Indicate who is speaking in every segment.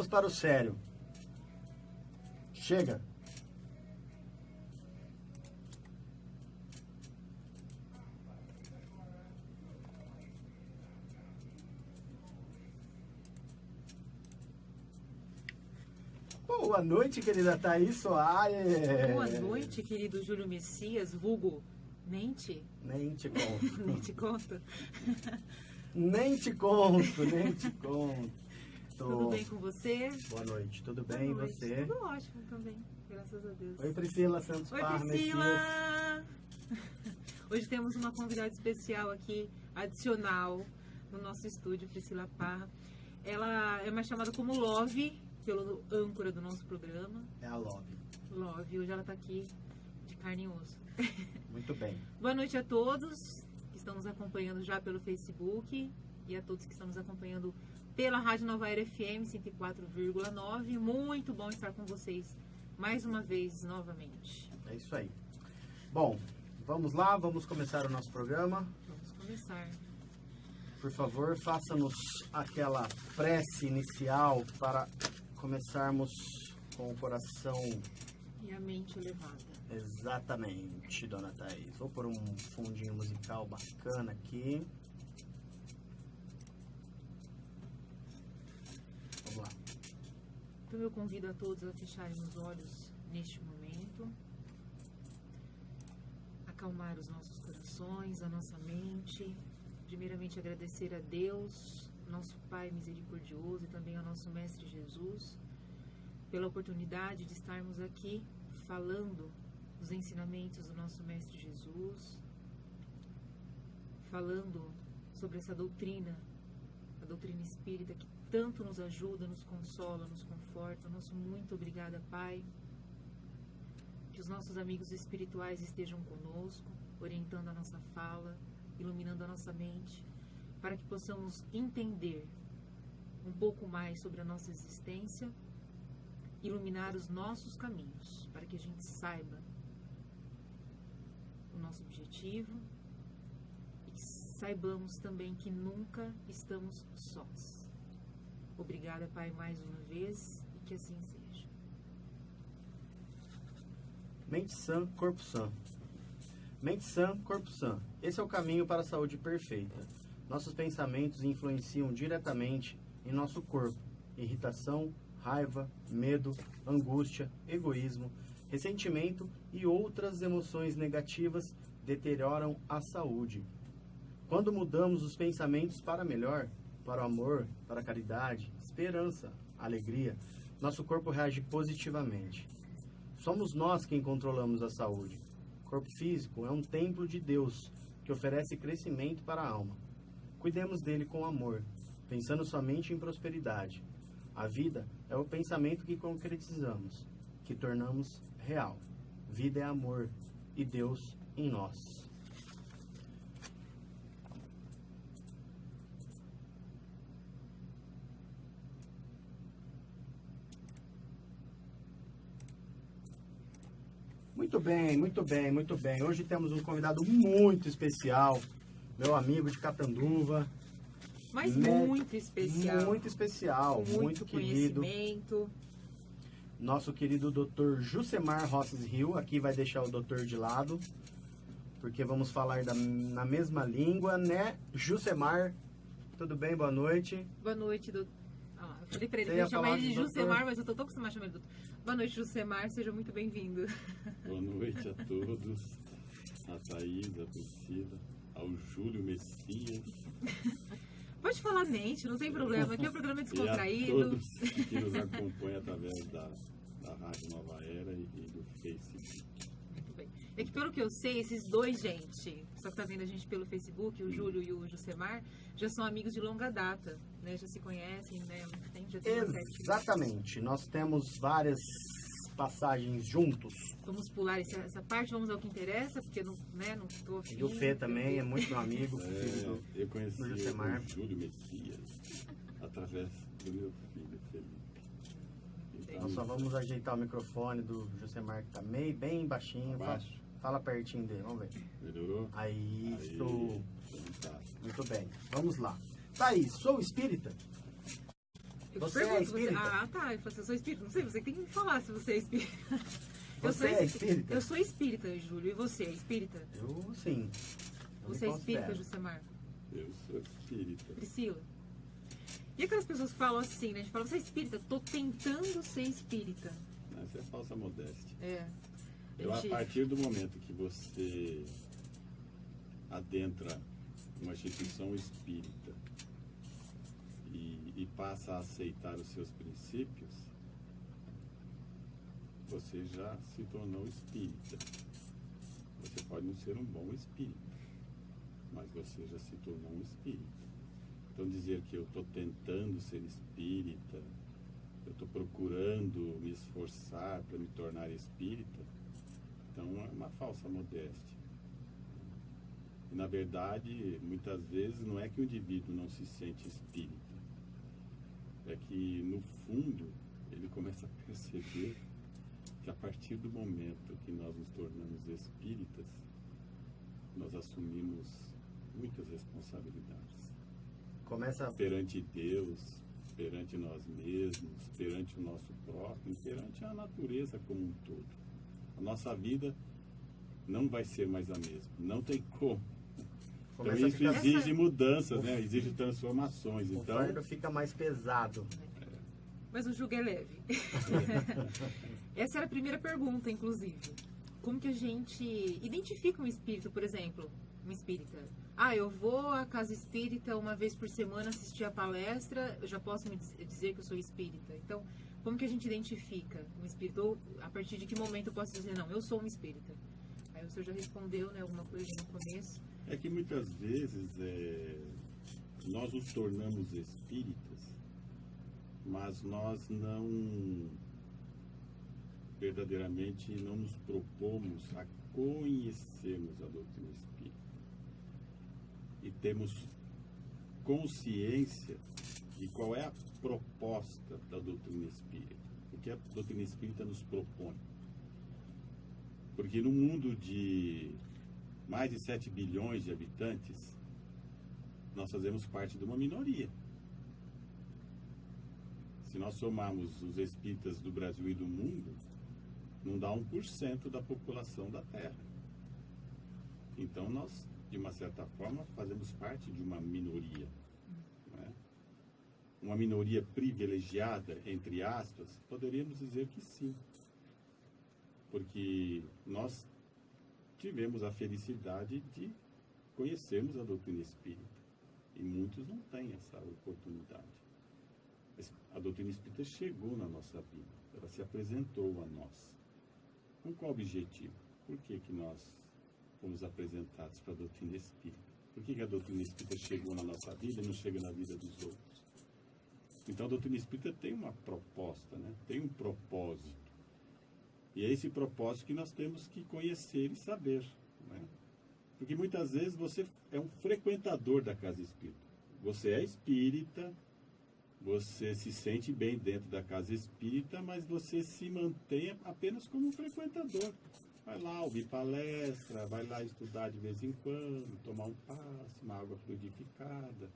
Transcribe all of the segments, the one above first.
Speaker 1: vamos para o sério. Chega. Boa noite, querida Thaís Soares.
Speaker 2: Boa noite, querido Júlio Messias, vulgo Mente.
Speaker 1: Nem te conto.
Speaker 2: Nem te conto.
Speaker 1: Nem te conto, nem te conto.
Speaker 2: Tudo bem com você?
Speaker 1: Boa noite, tudo bem? E
Speaker 2: Boa noite.
Speaker 1: você?
Speaker 2: Tudo ótimo também, graças a Deus.
Speaker 1: Oi, Priscila Santos
Speaker 2: Oi,
Speaker 1: Parra,
Speaker 2: Priscila! Hoje temos uma convidada especial aqui, adicional, no nosso estúdio, Priscila Parra. Ela é mais chamada como Love, pelo âncora do nosso programa.
Speaker 1: É a Love.
Speaker 2: Love, hoje ela está aqui de carne e osso.
Speaker 1: Muito bem.
Speaker 2: Boa noite a todos que estão nos acompanhando já pelo Facebook e a todos que estão nos acompanhando pela Rádio Nova Era FM 104,9. Muito bom estar com vocês mais uma vez, novamente.
Speaker 1: É isso aí. Bom, vamos lá, vamos começar o nosso programa.
Speaker 2: Vamos começar.
Speaker 1: Por favor, faça-nos aquela prece inicial para começarmos com o coração.
Speaker 2: E a mente elevada.
Speaker 1: Exatamente, dona Thaís. Vou pôr um fundinho musical bacana aqui. Vamos lá.
Speaker 2: Então eu convido a todos a fecharem os olhos neste momento. Acalmar os nossos corações, a nossa mente. Primeiramente agradecer a Deus, nosso Pai misericordioso, e também ao nosso Mestre Jesus, pela oportunidade de estarmos aqui falando dos ensinamentos do nosso Mestre Jesus, falando sobre essa doutrina, a doutrina espírita que tanto nos ajuda, nos consola, nos conforta. Nosso muito obrigada, Pai. Que os nossos amigos espirituais estejam conosco, orientando a nossa fala, iluminando a nossa mente, para que possamos entender um pouco mais sobre a nossa existência, iluminar os nossos caminhos, para que a gente saiba o nosso objetivo e que saibamos também que nunca estamos sós. Obrigada, Pai, mais uma vez, e que assim seja.
Speaker 1: Mente sã, corpo sã. Mente sã, corpo sã. Esse é o caminho para a saúde perfeita. Nossos pensamentos influenciam diretamente em nosso corpo. Irritação, raiva, medo, angústia, egoísmo, ressentimento e outras emoções negativas deterioram a saúde. Quando mudamos os pensamentos para melhor, para o amor, para a caridade, esperança, alegria, nosso corpo reage positivamente. Somos nós quem controlamos a saúde. O corpo físico é um templo de Deus que oferece crescimento para a alma. Cuidemos dele com amor, pensando somente em prosperidade. A vida é o pensamento que concretizamos, que tornamos real. Vida é amor e Deus em nós. Muito bem, muito bem, muito bem. Hoje temos um convidado muito especial, meu amigo de Catanduva.
Speaker 2: Mas muito especial.
Speaker 1: Muito especial,
Speaker 2: com
Speaker 1: muito querido.
Speaker 2: conhecimento.
Speaker 1: Nosso querido Dr. Jusemar Rosses Rio. Aqui vai deixar o doutor de lado, porque vamos falar na mesma língua, né? Jusemar, tudo bem? Boa noite.
Speaker 2: Boa noite, doutor. Eu falei pra ele
Speaker 1: Você
Speaker 2: que
Speaker 1: ia
Speaker 2: eu chamar
Speaker 1: falar
Speaker 2: ele de
Speaker 1: do
Speaker 2: Jusemar,
Speaker 1: doutor?
Speaker 2: mas eu tô tão acostumada a chamar ele de doutor. Boa noite, Jusemar, seja muito bem-vindo.
Speaker 3: Boa noite a todos, a Thaís, a Priscila, ao Júlio Messias.
Speaker 2: Pode falar mente, não tem problema. Aqui é um programa descontraído.
Speaker 3: E a todos que nos acompanham através da Rádio Nova Era e do Facebook.
Speaker 2: Muito bem. É que pelo que eu sei, esses dois, gente, só que tá vendo a gente pelo Facebook, o Júlio e o Jusemar, já são amigos de longa data, né? Já se conhecem, né? Há muito tempo, já tem uma certa...
Speaker 1: Exatamente. Nós temos várias passagens juntos.
Speaker 2: Vamos pular essa parte, vamos ao que interessa, porque não, né, não tô afim.
Speaker 1: E o Fê também é muito meu amigo. filho
Speaker 3: Eu conheci
Speaker 1: do
Speaker 3: o
Speaker 1: Jusemar.
Speaker 3: Júlio Messias através do meu filho Felipe.
Speaker 1: Nós só vamos ajeitar o microfone do Jusemar, que tá meio bem baixinho.
Speaker 3: Baixo.
Speaker 1: Fala pertinho dele, vamos ver.
Speaker 3: Melhorou?
Speaker 1: Aí,
Speaker 3: Aí,
Speaker 1: estou...
Speaker 3: fantástico.
Speaker 1: Muito bem, vamos lá. Thaís, sou espírita?
Speaker 2: Eu
Speaker 1: Você
Speaker 2: te pergunto,
Speaker 1: é espírita?
Speaker 2: Ah, tá. Eu falo assim, eu sou espírita. Não sei, você que tem que me falar se você é espírita.
Speaker 1: Você é espírita?
Speaker 2: Eu sou espírita, Júlio. E você é espírita?
Speaker 1: Eu, sim. Eu
Speaker 2: Você
Speaker 1: me
Speaker 2: é espírita,
Speaker 1: considero.
Speaker 2: Jusemar?
Speaker 3: Eu sou espírita.
Speaker 2: Priscila? E aquelas pessoas que falam assim, né? A gente fala, você é espírita? Tô tentando ser espírita.
Speaker 3: Essa é falsa modéstia.
Speaker 2: É.
Speaker 3: A partir do momento que você adentra uma instituição espírita e passa a aceitar os seus princípios, você já se tornou espírita. Você pode não ser um bom espírita, mas você já se tornou um espírita. Então dizer que eu estou tentando ser espírita, eu estou procurando me esforçar para me tornar espírita, então é uma falsa modéstia. E na verdade, muitas vezes não é que o indivíduo não se sente espírita, é que no fundo ele começa a perceber que a partir do momento que nós nos tornamos espíritas, nós assumimos muitas responsabilidades.
Speaker 1: Começa
Speaker 3: Perante Deus, perante nós mesmos, perante o nosso próprio e perante a natureza como um todo. A nossa vida não vai ser mais a mesma, não tem como. Então
Speaker 1: Começa a
Speaker 3: isso
Speaker 1: ficar-
Speaker 3: exige mudanças, né? Exige transformações.
Speaker 1: o
Speaker 3: Então,
Speaker 1: fardo fica mais pesado.
Speaker 2: Mas o jugo é leve. Essa era a primeira pergunta, inclusive. Como que a gente identifica um espírito, por exemplo? Um espírita. Ah, eu vou à casa espírita uma vez por semana assistir a palestra, eu já posso me dizer que eu sou espírita. Então, como que a gente identifica um espírito? Ou a partir de que momento eu posso dizer, não, eu sou um espírita? Aí o senhor já respondeu, né, alguma coisa no começo.
Speaker 3: é que muitas vezes nós nos tornamos espíritas, mas nós não verdadeiramente não nos propomos a conhecermos a doutrina espírita e temos consciência de qual é a proposta da doutrina espírita, o que a doutrina espírita nos propõe. Porque no mundo de mais de 7 bilhões de habitantes, nós fazemos parte de uma minoria. Se nós somarmos os espíritas do Brasil e do mundo, não dá 1% da população da Terra. Então nós, de uma certa forma, fazemos parte de uma minoria. Não é? Uma minoria privilegiada, entre aspas, poderíamos dizer que sim. Porque nós tivemos a felicidade de conhecermos a doutrina espírita. E muitos não têm essa oportunidade. A doutrina espírita chegou na nossa vida, ela se apresentou a nós. Com qual objetivo? Por que nós fomos apresentados para a doutrina espírita? Por que a doutrina espírita chegou na nossa vida e não chega na vida dos outros? Então a doutrina espírita tem uma proposta, né? Tem um propósito. E é esse propósito que nós temos que conhecer e saber, né? Porque muitas vezes você é um frequentador da casa espírita. Você é espírita, você se sente bem dentro da casa espírita, mas você se mantém apenas como um frequentador. Vai lá ouvir palestra, vai lá estudar de vez em quando, tomar um passe, uma água fluidificada,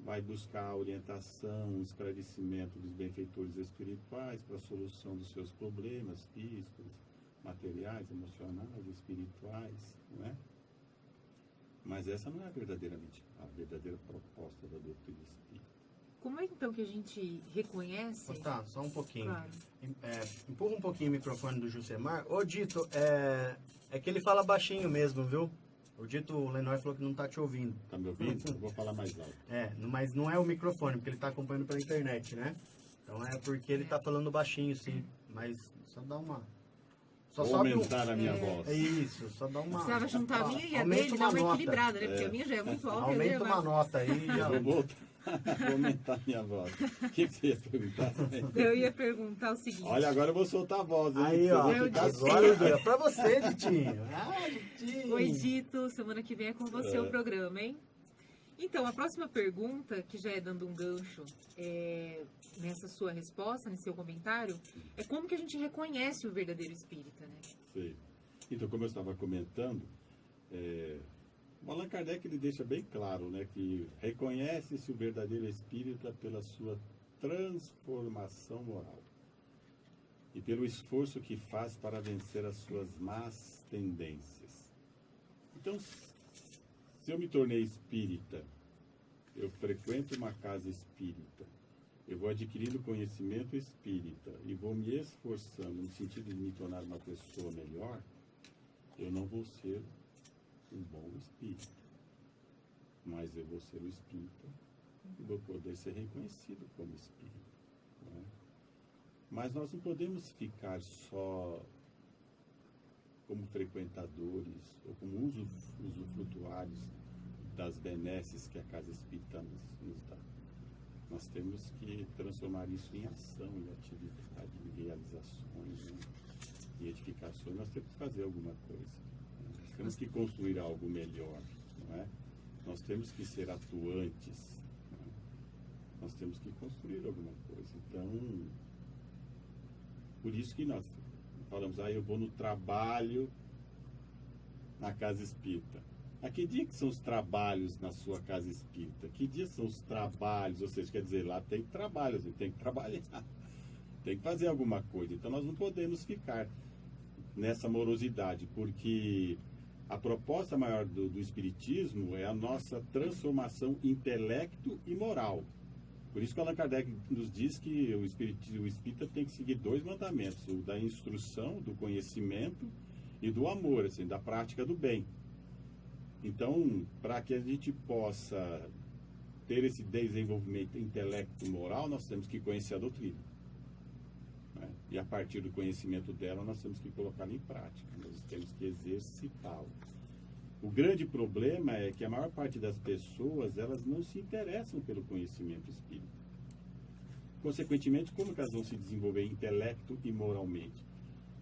Speaker 3: vai buscar orientação, um esclarecimento dos benfeitores espirituais para a solução dos seus problemas físicos, materiais, emocionais, espirituais, não é? Mas essa não é verdadeiramente a verdadeira proposta da doutrina espírita.
Speaker 2: Como é então que a gente reconhece?
Speaker 1: Tá, só um pouquinho.
Speaker 2: Claro.
Speaker 1: Empurra um pouquinho o microfone do Jusemar. Ô, Dito, é que ele fala baixinho mesmo, viu? O Dito Lenói falou que não tá te ouvindo.
Speaker 3: Tá me ouvindo? Eu vou falar mais alto.
Speaker 1: Mas não é o microfone, porque ele tá acompanhando pela internet, né? Então é porque ele tá falando baixinho, sim. Mas só dá uma... Só
Speaker 3: Vou
Speaker 1: sobe
Speaker 3: aumentar a minha voz.
Speaker 1: É isso, só dá uma...
Speaker 2: Precisava juntar a minha e a
Speaker 1: Aumenta
Speaker 2: dele,
Speaker 1: uma
Speaker 2: dar uma
Speaker 1: nota.
Speaker 2: equilibrada, né? Porque a minha já é muito alta e a dele é
Speaker 1: Aumenta uma
Speaker 2: baixa.
Speaker 1: nota aí. Já...
Speaker 3: Eu vou aumentar a minha voz. O que você ia perguntar?
Speaker 2: Eu ia perguntar o seguinte.
Speaker 3: Olha, agora eu vou soltar a voz. Hein?
Speaker 1: Aí, ó,
Speaker 2: Eu
Speaker 1: fica
Speaker 2: disse.
Speaker 1: surdo. É pra você, Ditinho. Ah, Ditinho.
Speaker 2: Oi, Dito. Semana que vem é com você o programa, hein? Então, a próxima pergunta, que já é dando um gancho nessa sua resposta, nesse seu comentário, é como que a gente reconhece o verdadeiro espírita, né?
Speaker 3: Sei. Então, como eu estava comentando, o Allan Kardec ele deixa bem claro, né, que reconhece-se o verdadeiro espírita pela sua transformação moral e pelo esforço que faz para vencer as suas más tendências. Então, se eu me tornei espírita, eu frequento uma casa espírita, eu vou adquirindo conhecimento espírita e vou me esforçando no sentido de me tornar uma pessoa melhor, eu não vou ser um bom espírita, mas eu vou ser um espírita e vou poder ser reconhecido como espírita, né? Mas nós não podemos ficar só como frequentadores ou como usufrutuários das benesses que a casa espírita nos dá. Nós temos que transformar isso em ação, em atividade, em realizações, né? Em edificações. Nós temos que fazer alguma coisa, né? Nós temos que construir algo melhor, não é? Nós temos que ser atuantes, né? Nós temos que construir alguma coisa. Então, por isso que nós falamos, eu vou no trabalho na casa espírita. A que dia que são os trabalhos na sua casa espírita? Que dia são os trabalhos? Ou seja, quer dizer, lá tem trabalho, você tem que trabalhar, tem que fazer alguma coisa. Então nós não podemos ficar nessa morosidade, porque a proposta maior do Espiritismo é a nossa transformação intelecto e moral. Por isso que Allan Kardec nos diz que o espírita tem que seguir 2 mandamentos, o da instrução, do conhecimento e do amor, assim, da prática do bem. Então, para que a gente possa ter esse desenvolvimento intelecto e moral, nós temos que conhecer a doutrina, né? E a partir do conhecimento dela, nós temos que colocá-la em prática, nós temos que exercitá-la. O grande problema é que a maior parte das pessoas, elas não se interessam pelo conhecimento espírita. Consequentemente, como que elas vão se desenvolver intelecto e moralmente?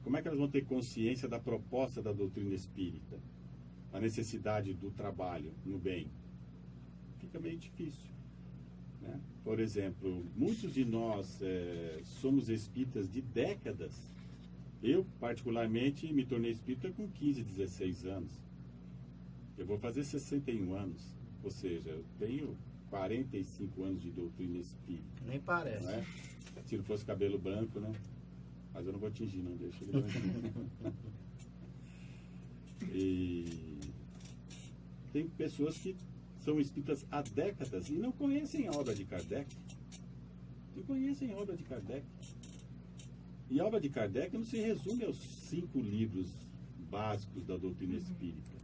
Speaker 3: Como é que elas vão ter consciência da proposta da doutrina espírita? A necessidade do trabalho no bem? Fica meio difícil, né? Por exemplo, muitos de nós somos espíritas de décadas. Eu, particularmente, me tornei espírita com 15, 16 anos. Eu vou fazer 61 anos, ou seja, eu tenho 45 anos de doutrina espírita.
Speaker 1: Nem parece.
Speaker 3: Não é? Se não fosse cabelo branco, né? Mas eu não vou atingir, não, deixa ele branco. E tem pessoas que são espíritas há décadas e não conhecem a obra de Kardec. Não conhecem a obra de Kardec. E a obra de Kardec não se resume aos 5 livros básicos da doutrina espírita.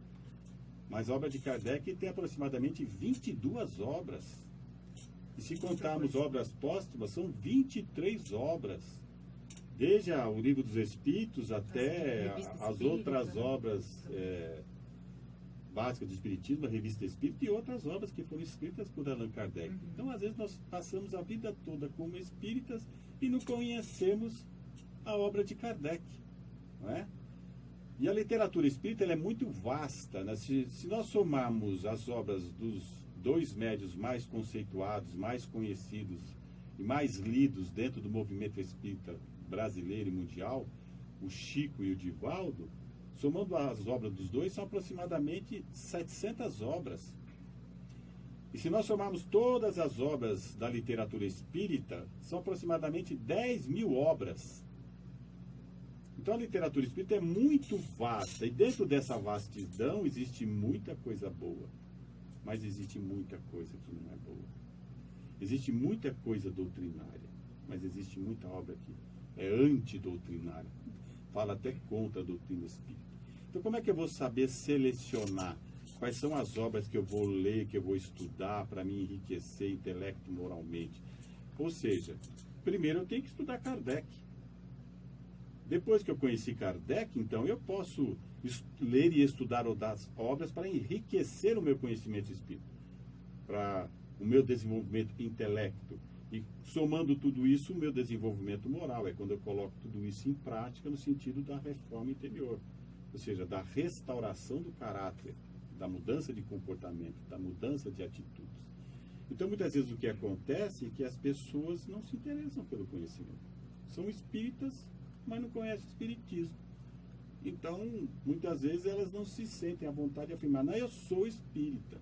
Speaker 3: Mas a obra de Kardec tem aproximadamente 22 obras. E se contarmos obras póstumas, são 23 obras. Desde o Livro dos Espíritos até as outras obras básicas do Espiritismo, a Revista Espírita e outras obras que foram escritas por Allan Kardec. Então, às vezes, nós passamos a vida toda como espíritas e não conhecemos a obra de Kardec, não é? E a literatura espírita ela é muito vasta, né? Se nós somarmos as obras dos 2 médiuns mais conceituados, mais conhecidos e mais lidos dentro do movimento espírita brasileiro e mundial, o Chico e o Divaldo, somando as obras dos dois, são aproximadamente 700 obras. E se nós somarmos todas as obras da literatura espírita, são aproximadamente 10.000 obras. Então a literatura espírita é muito vasta, e dentro dessa vastidão existe muita coisa boa, mas existe muita coisa que não é boa. Existe muita coisa doutrinária, mas existe muita obra que é antidoutrinária, fala até contra a doutrina espírita. Então como é que eu vou saber selecionar quais são as obras que eu vou ler, que eu vou estudar para me enriquecer intelecto moralmente? Ou seja, primeiro eu tenho que estudar Kardec. Depois que eu conheci Kardec, então eu posso ler e estudar outras obras para enriquecer o meu conhecimento espírita, para o meu desenvolvimento intelecto. E somando tudo isso, o meu desenvolvimento moral é quando eu coloco tudo isso em prática no sentido da reforma interior, ou seja, da restauração do caráter, da mudança de comportamento, da mudança de atitudes. Então, muitas vezes o que acontece é que as pessoas não se interessam pelo conhecimento. São espíritas, mas não conhecem o espiritismo. Então, muitas vezes elas não se sentem à vontade de afirmar, não, eu sou espírita.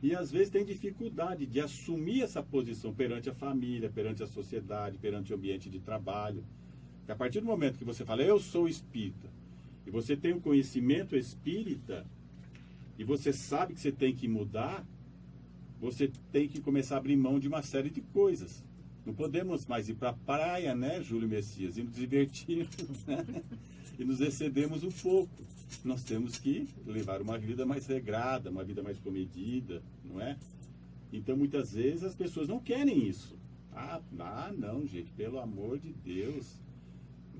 Speaker 3: E às vezes tem dificuldade de assumir essa posição perante a família, perante a sociedade, perante o ambiente de trabalho. Porque a partir do momento que você fala, eu sou espírita, e você tem um conhecimento espírita, e você sabe que você tem que mudar, você tem que começar a abrir mão de uma série de coisas. Não podemos mais ir para a praia, né, Júlio Messias, e nos divertir, né? E nos excedemos um pouco. Nós temos que levar uma vida mais regrada, uma vida mais comedida, não é? Então, muitas vezes, as pessoas não querem isso. Não, gente, pelo amor de Deus.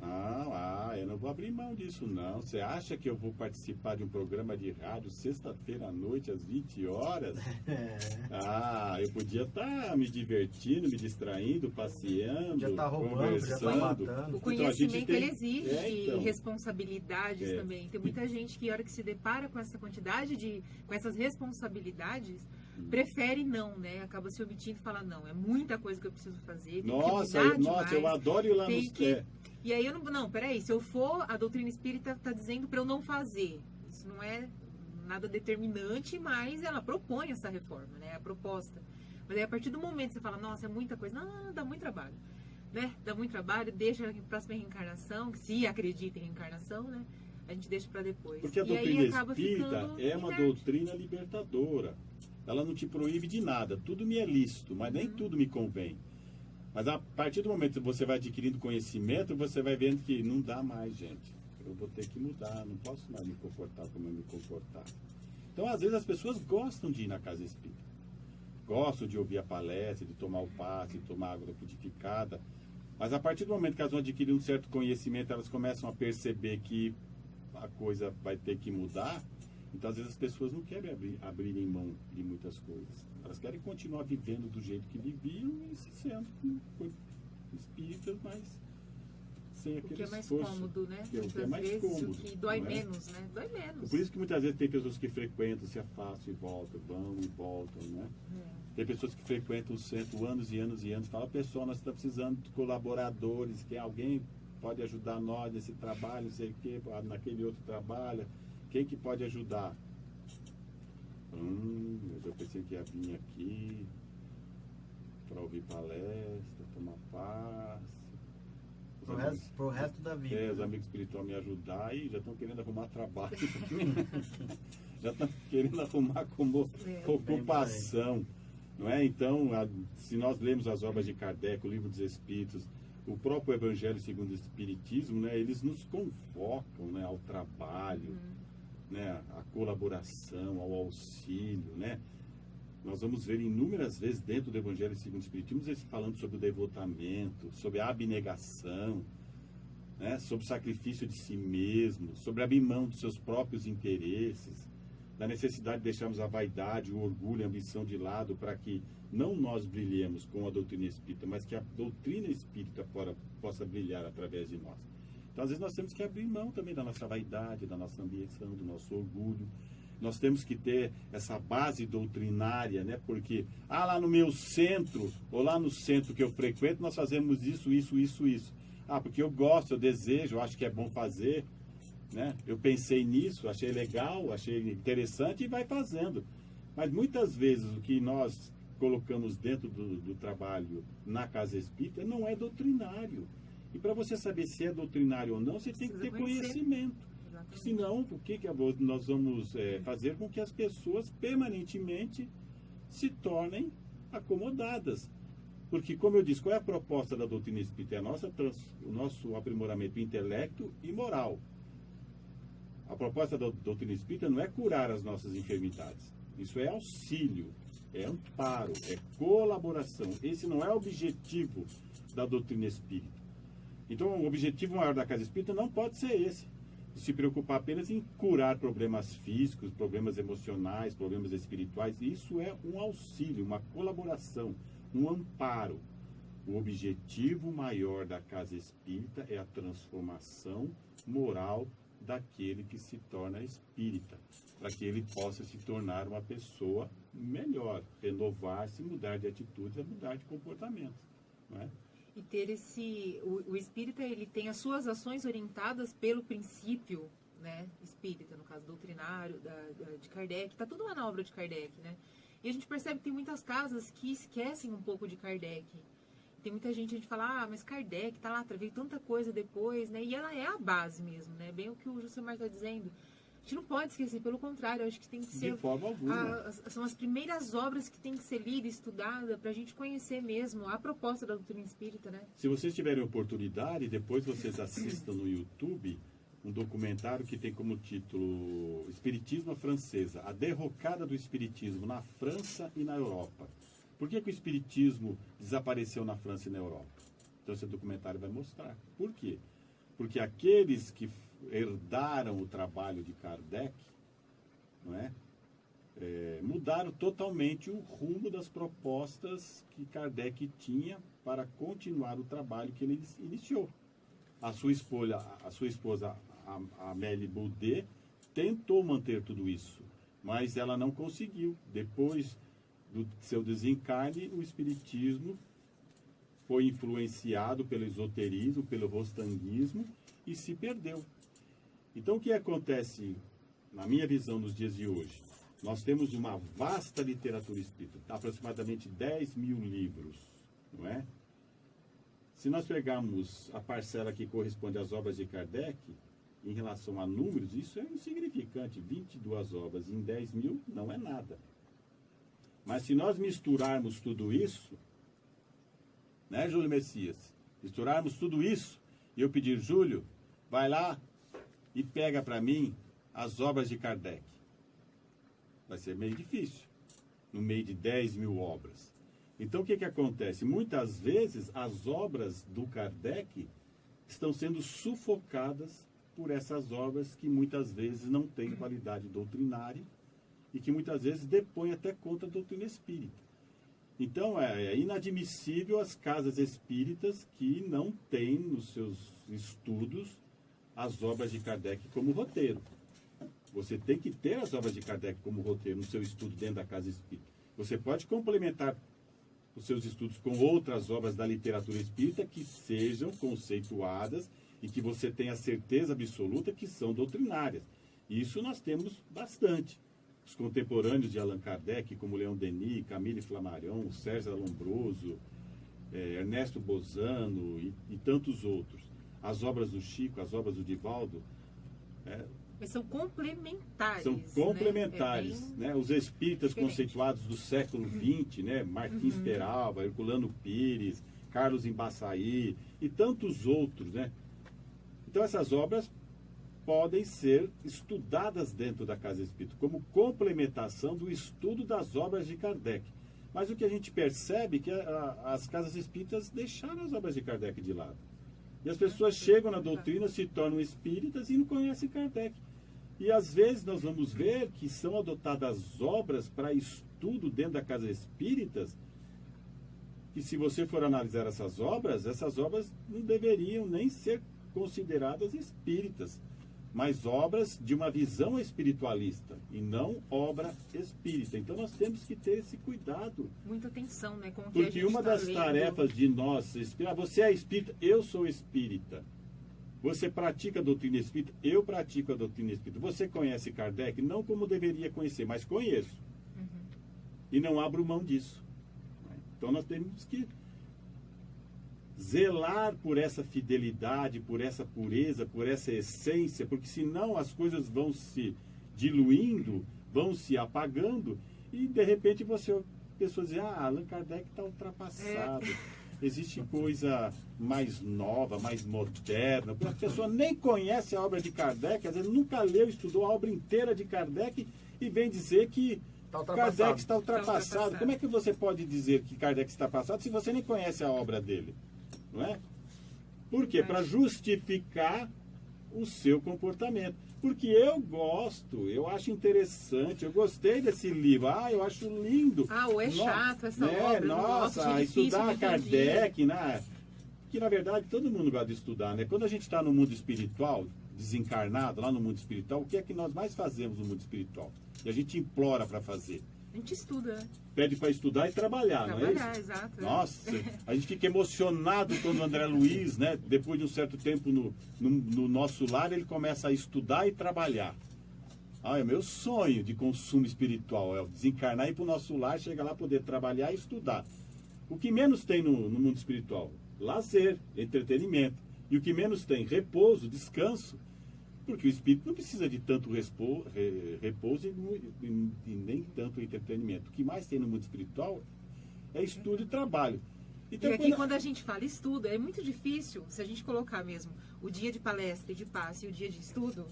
Speaker 3: Não, eu não vou abrir mão disso, não. Você acha que eu vou participar de um programa de rádio sexta-feira à noite, às 20 horas? Eu podia estar me divertindo, me distraindo, passeando,
Speaker 1: já tá roubando,
Speaker 3: conversando.
Speaker 1: já tá matando.
Speaker 2: O conhecimento, ele exige
Speaker 3: então,
Speaker 2: responsabilidades também. Tem muita gente que, a hora que se depara com essa quantidade com essas responsabilidades, prefere não, né? Acaba se omitindo e fala, não, é muita coisa que eu preciso fazer.
Speaker 3: Nossa, eu adoro ir lá nos...
Speaker 2: E aí peraí, se eu for, a doutrina espírita está dizendo para eu não fazer. Isso não é nada determinante, mas ela propõe essa reforma, né? A proposta. Mas aí a partir do momento que você fala, nossa, é muita coisa, não, dá muito trabalho, né? Dá muito trabalho, deixa a próxima reencarnação, se acredita em reencarnação, né? A gente deixa para depois.
Speaker 3: Porque a doutrina espírita é uma doutrina libertadora. Ela não te proíbe de nada, tudo me é lícito, mas nem tudo me convém. Mas a partir do momento que você vai adquirindo conhecimento, você vai vendo que não dá mais, gente. Eu vou ter que mudar, não posso mais me comportar como eu me comportar. Então, às vezes, as pessoas gostam de ir na casa espírita. Gostam de ouvir a palestra, de tomar o passe, de tomar água purificada. Mas a partir do momento que elas vão adquirir um certo conhecimento, elas começam a perceber que a coisa vai ter que mudar. Então, às vezes, as pessoas não querem abrirem mão de muitas coisas. Elas querem continuar vivendo do jeito que viviam e se sendo espíritas, mas sem aquele esforço. O que é mais
Speaker 2: cômodo, né?
Speaker 3: Muitas vezes,
Speaker 2: cômodo, o que dói menos, né? Dói menos.
Speaker 3: Por isso que muitas vezes tem pessoas que frequentam, se afastam e voltam, vão e voltam, né? Tem pessoas que frequentam o centro anos e anos e anos, falam, pessoal, nós estamos precisando de colaboradores, que alguém pode ajudar nós nesse trabalho, não sei o quê, naquele outro trabalho. Quem que pode ajudar? Eu pensei que ia vir aqui para ouvir palestra, tomar passe.
Speaker 1: Pro resto da vida.
Speaker 3: Os amigos espirituais me ajudar e já estão querendo arrumar trabalho para mim. Já estão querendo arrumar como ocupação. Não é? Então, se nós lemos as obras de Kardec, o Livro dos Espíritos, o próprio Evangelho segundo o Espiritismo, né, eles nos convocam, né, ao trabalho, né, à colaboração, ao auxílio, né? Nós vamos ver inúmeras vezes dentro do Evangelho segundo o Espiritismo eles falando sobre o devotamento, sobre a abnegação, né, sobre o sacrifício de si mesmo, sobre abrir mão dos seus próprios interesses, da necessidade de deixarmos a vaidade, o orgulho, a ambição de lado para que não nós brilhemos com a doutrina espírita, mas que a doutrina espírita possa brilhar através de nós. Então, às vezes, nós temos que abrir mão também da nossa vaidade, da nossa ambição, do nosso orgulho. Nós temos que ter essa base doutrinária, né? Porque, lá no meu centro, ou lá no centro que eu frequento, nós fazemos isso. Porque eu gosto, eu desejo, eu acho que é bom fazer, né? Eu pensei nisso, achei legal, achei interessante e vai fazendo. Mas, muitas vezes, o que nós colocamos dentro do trabalho na casa espírita não é doutrinário. E para você saber se é doutrinário ou não, você tem que ter conhecimento. Senão, o que nós vamos fazer com que as pessoas permanentemente se tornem acomodadas? Porque, como eu disse, qual é a proposta da doutrina espírita? É o nosso aprimoramento intelecto e moral. A proposta da doutrina espírita não é curar as nossas enfermidades. Isso é auxílio, é amparo, é colaboração. Esse não é o objetivo da doutrina espírita. Então, o objetivo maior da casa espírita não pode ser esse. Se preocupar apenas em curar problemas físicos, problemas emocionais, problemas espirituais. Isso é um auxílio, uma colaboração, um amparo. O objetivo maior da casa espírita é a transformação moral daquele que se torna espírita, para que ele possa se tornar uma pessoa melhor, renovar-se, mudar de atitudes, mudar de comportamento, não é?
Speaker 2: E ter o espírita, ele tem as suas ações orientadas pelo princípio, né, espírita, no caso doutrinário de Kardec, está tudo lá na obra de Kardec, né? E a gente percebe que tem muitas casas que esquecem um pouco de Kardec. Tem muita gente, a gente fala, mas Kardec tá lá, veio tanta coisa depois, né? E ela é a base mesmo, né? Bem o que o Josemar está dizendo. A gente não pode esquecer, pelo contrário, eu acho que tem que ser...
Speaker 3: De forma alguma.
Speaker 2: São as primeiras obras que tem que ser lida, estudada, para a gente conhecer mesmo a proposta da doutrina espírita, né?
Speaker 3: Se vocês tiverem oportunidade, depois vocês assistam no YouTube um documentário que tem como título Espiritismo à Francesa, a derrocada do Espiritismo na França e na Europa. Por que o Espiritismo desapareceu na França e na Europa? Então esse documentário vai mostrar. Por quê? Porque aqueles que herdaram o trabalho de Kardec, não é? Mudaram totalmente o rumo das propostas que Kardec tinha para continuar o trabalho que ele iniciou. A sua esposa Amélie Baudet, tentou manter tudo isso, mas ela não conseguiu. Depois do seu desencarne, o espiritismo foi influenciado pelo esoterismo, pelo rostanguismo e se perdeu. Então, o que acontece, na minha visão, nos dias de hoje? Nós temos uma vasta literatura espírita, aproximadamente 10 mil livros, não é? Se nós pegarmos a parcela que corresponde às obras de Kardec, em relação a números, isso é insignificante. 22 obras em 10 mil não é nada. Mas se nós misturarmos tudo isso, né, Júlio Messias? Misturarmos tudo isso, e eu pedir, Júlio, vai lá e pega para mim as obras de Kardec. Vai ser meio difícil, no meio de 10 mil obras. Então, o que acontece? Muitas vezes, as obras do Kardec estão sendo sufocadas por essas obras que muitas vezes não têm qualidade doutrinária e que muitas vezes depõem até contra a doutrina espírita. Então, é inadmissível as casas espíritas que não têm nos seus estudos as obras de Kardec como roteiro. Você tem que ter as obras de Kardec como roteiro no seu estudo dentro da casa espírita. Você pode complementar os seus estudos com outras obras da literatura espírita que sejam conceituadas e que você tenha certeza absoluta que são doutrinárias. Isso nós temos bastante. Os contemporâneos de Allan Kardec, como Leon Denis, Camille Flammarion, Sérgio Lombroso, Ernesto Bozano e tantos outros. As obras do Chico, as obras do Divaldo.
Speaker 2: Mas são complementares.
Speaker 3: São complementares. Né? Os espíritas diferente. Conceituados do século XX, né? Martins Peralva, Herculano Pires, Carlos Embaçaí e tantos outros. Né? Então essas obras podem ser estudadas dentro da casa espírita, como complementação do estudo das obras de Kardec. Mas o que a gente percebe é que as casas espíritas deixaram as obras de Kardec de lado. E as pessoas chegam na doutrina, se tornam espíritas e não conhecem Kardec. E às vezes nós vamos ver que são adotadas obras para estudo dentro da casa espíritas, que se você for analisar essas obras não deveriam nem ser consideradas espíritas, mas obras de uma visão espiritualista e não obra espírita. Então nós temos que ter esse cuidado.
Speaker 2: Muita atenção, né? Com o que
Speaker 3: porque
Speaker 2: a gente
Speaker 3: uma das tarefas de nós, você é espírita, eu sou espírita. Você pratica a doutrina espírita, eu pratico a doutrina espírita. Você conhece Kardec? Não como deveria conhecer, mas conheço. E não abro mão disso. Então nós temos que zelar por essa fidelidade, por essa pureza, por essa essência, porque senão as coisas vão se diluindo, vão se apagando, e de repente pessoas dizem, Allan Kardec está ultrapassado. Existe coisa mais nova, mais moderna. A pessoa nem conhece a obra de Kardec, às vezes nunca leu, estudou a obra inteira de Kardec e vem dizer que Kardec está ultrapassado. Como é que você pode dizer que Kardec está passado se você nem conhece a obra dele? Não é? Por quê? Para justificar o seu comportamento. Porque eu gosto, eu acho interessante, eu gostei desse livro, eu acho lindo.
Speaker 2: Chato essa obra.
Speaker 3: Nossa, estudar Kardec, né? Que na verdade todo mundo gosta de estudar, né? Quando a gente está no mundo espiritual, desencarnado, lá no mundo espiritual, o que é que nós mais fazemos no mundo espiritual? E a gente implora para fazer.
Speaker 2: A gente estuda, né?
Speaker 3: Pede para estudar e trabalhar, não é isso?
Speaker 2: Exato.
Speaker 3: Nossa, a gente fica emocionado quando o André Luiz, né, depois de um certo tempo no nosso lar, ele começa a estudar e trabalhar. É meu sonho de consumo espiritual, é desencarnar e ir para o nosso lar, chegar lá, poder trabalhar e estudar. O que menos tem no mundo espiritual? Lazer, entretenimento. E o que menos tem? Repouso, descanso. Porque o espírito não precisa de tanto repouso e nem tanto entretenimento. O que mais tem no mundo espiritual é estudo e trabalho. Então,
Speaker 2: e aqui quando a gente fala estudo, é muito difícil, se a gente colocar mesmo o dia de palestra e de passe e o dia de estudo,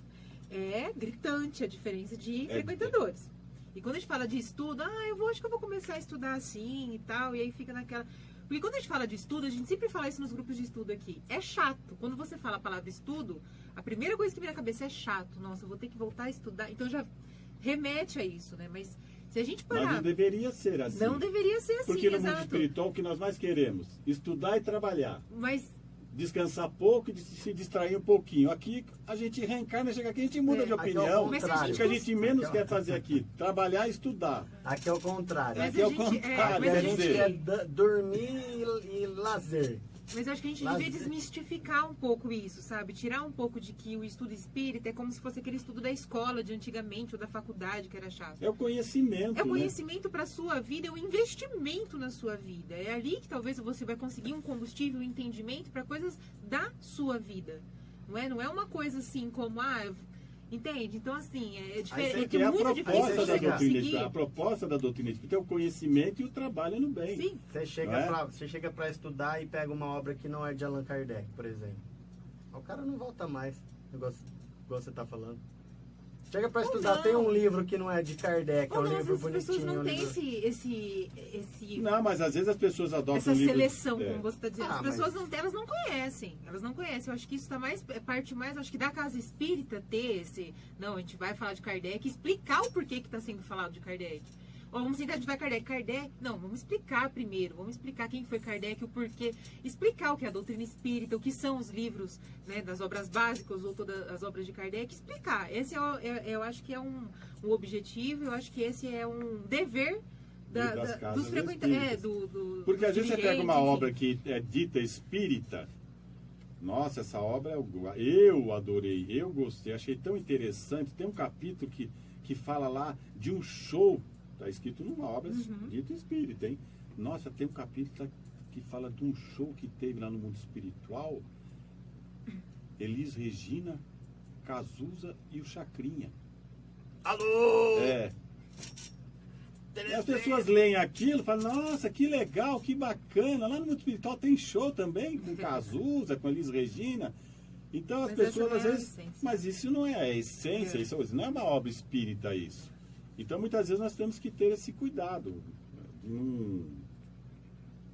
Speaker 2: é gritante a diferença de frequentadores. E quando a gente fala de estudo, acho que eu vou começar a estudar assim e tal, e aí fica naquela... Porque quando a gente fala de estudo, a gente sempre fala isso nos grupos de estudo aqui. É chato. Quando você fala a palavra estudo, a primeira coisa que vem na cabeça é chato. Nossa, eu vou ter que voltar a estudar. Então já remete a isso, né? Mas se a gente parar...
Speaker 3: Mas não deveria ser assim.
Speaker 2: Não deveria ser assim,
Speaker 3: porque no
Speaker 2: exato.
Speaker 3: mundo espiritual, o que nós mais queremos? Estudar e trabalhar.
Speaker 2: Mas...
Speaker 3: descansar pouco e se distrair um pouquinho. Aqui a gente reencarna, chega aqui, a gente muda de opinião.
Speaker 1: Mas
Speaker 3: O que a gente menos quer fazer aqui, trabalhar e estudar.
Speaker 1: Aqui é o contrário.
Speaker 3: Aqui é o contrário.
Speaker 1: Aqui a gente quer dormir e lazer.
Speaker 2: Mas eu acho que a gente devia desmistificar um pouco isso, sabe? Tirar um pouco de que o estudo espírita é como se fosse aquele estudo da escola de antigamente ou da faculdade que era chato.
Speaker 3: É o conhecimento.
Speaker 2: É o conhecimento para a sua vida, é o investimento na sua vida. É ali que talvez você vai conseguir um combustível, um entendimento para coisas da sua vida. Não é uma coisa assim como, entende? Então, assim, é diferente. É muito difícil você conseguir.
Speaker 3: A proposta da doutrina espírita é o conhecimento e o trabalho no bem.
Speaker 2: Sim.
Speaker 1: Você chega para estudar e pega uma obra que não é de Allan Kardec, por exemplo. O cara não volta mais, igual você está falando. Chega para estudar, tem um livro que não é de Kardec, é um livro bonitinho.
Speaker 2: As pessoas não têm esse...
Speaker 3: Não, mas às vezes as pessoas adotam
Speaker 2: essa seleção, como você está dizendo. As pessoas elas não conhecem. Elas não conhecem. Eu acho que isso está parte mais, acho que da casa espírita ter esse... Não, a gente vai falar de Kardec, explicar o porquê que está sendo falado de Kardec. Ou vamos tentar de Kardec. Não, vamos explicar primeiro. Vamos explicar quem foi Kardec, o porquê. Explicar o que é a doutrina espírita, o que são os livros, né, das obras básicas ou todas as obras de Kardec. Explicar. Esse eu acho que é um objetivo, eu acho que esse é um dever dos frequentadores.
Speaker 3: Porque às vezes você pega uma obra que é dita espírita. Nossa, essa obra eu adorei, eu gostei, achei tão interessante. Tem um capítulo que fala lá de um show. Está escrito numa obra dita espírita, hein? Nossa, tem um capítulo que fala de um show que teve lá no mundo espiritual. Elis Regina, Cazuza e o Chacrinha.
Speaker 1: Alô!
Speaker 3: E as pessoas leem aquilo e falam, nossa, que legal, que bacana. Lá no mundo espiritual tem show também, com Cazuza, com Elis Regina. Então as pessoas às vezes... Mas isso não é a essência, isso não é uma obra espírita isso. Então, muitas vezes, nós temos que ter esse cuidado de não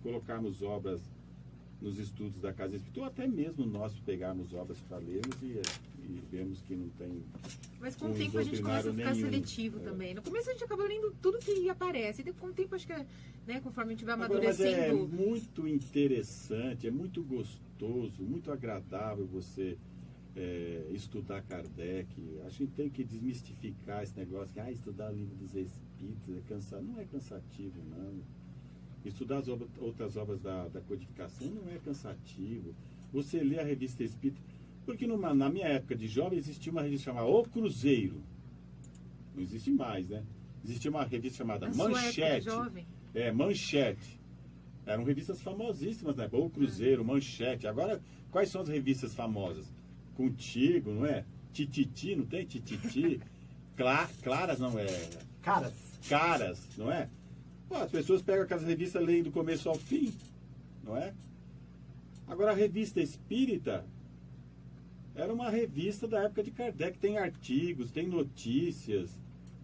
Speaker 3: colocarmos obras nos estudos da Casa Espírita, ou até mesmo nós pegarmos obras para lermos e vemos que não tem...
Speaker 2: Mas com o tempo a gente começa a ficar seletivo também. No começo a gente acaba lendo tudo que aparece, e com o tempo acho que, conforme a gente vai amadurecendo...
Speaker 3: Mas é muito interessante, é muito gostoso, muito agradável você... estudar Kardec. Acho que tem que desmistificar esse negócio que estudar o livro dos Espíritos é cansativo. Não é cansativo, não. Estudar as outras obras da codificação não é cansativo. Você lê a revista Espírita, porque na minha época de jovem existia uma revista chamada O Cruzeiro. Não existe mais, né? Existia uma revista chamada Manchete. Manchete. Eram revistas famosíssimas, né? O Cruzeiro, Manchete. Agora, quais são as revistas famosas? Contigo, não é? Tititi, não tem? Tititi. Claras, não é? Caras, não é? Pô, as pessoas pegam aquelas revistas e leem do começo ao fim, não é? Agora, a revista Espírita era uma revista da época de Kardec. Tem artigos, tem notícias,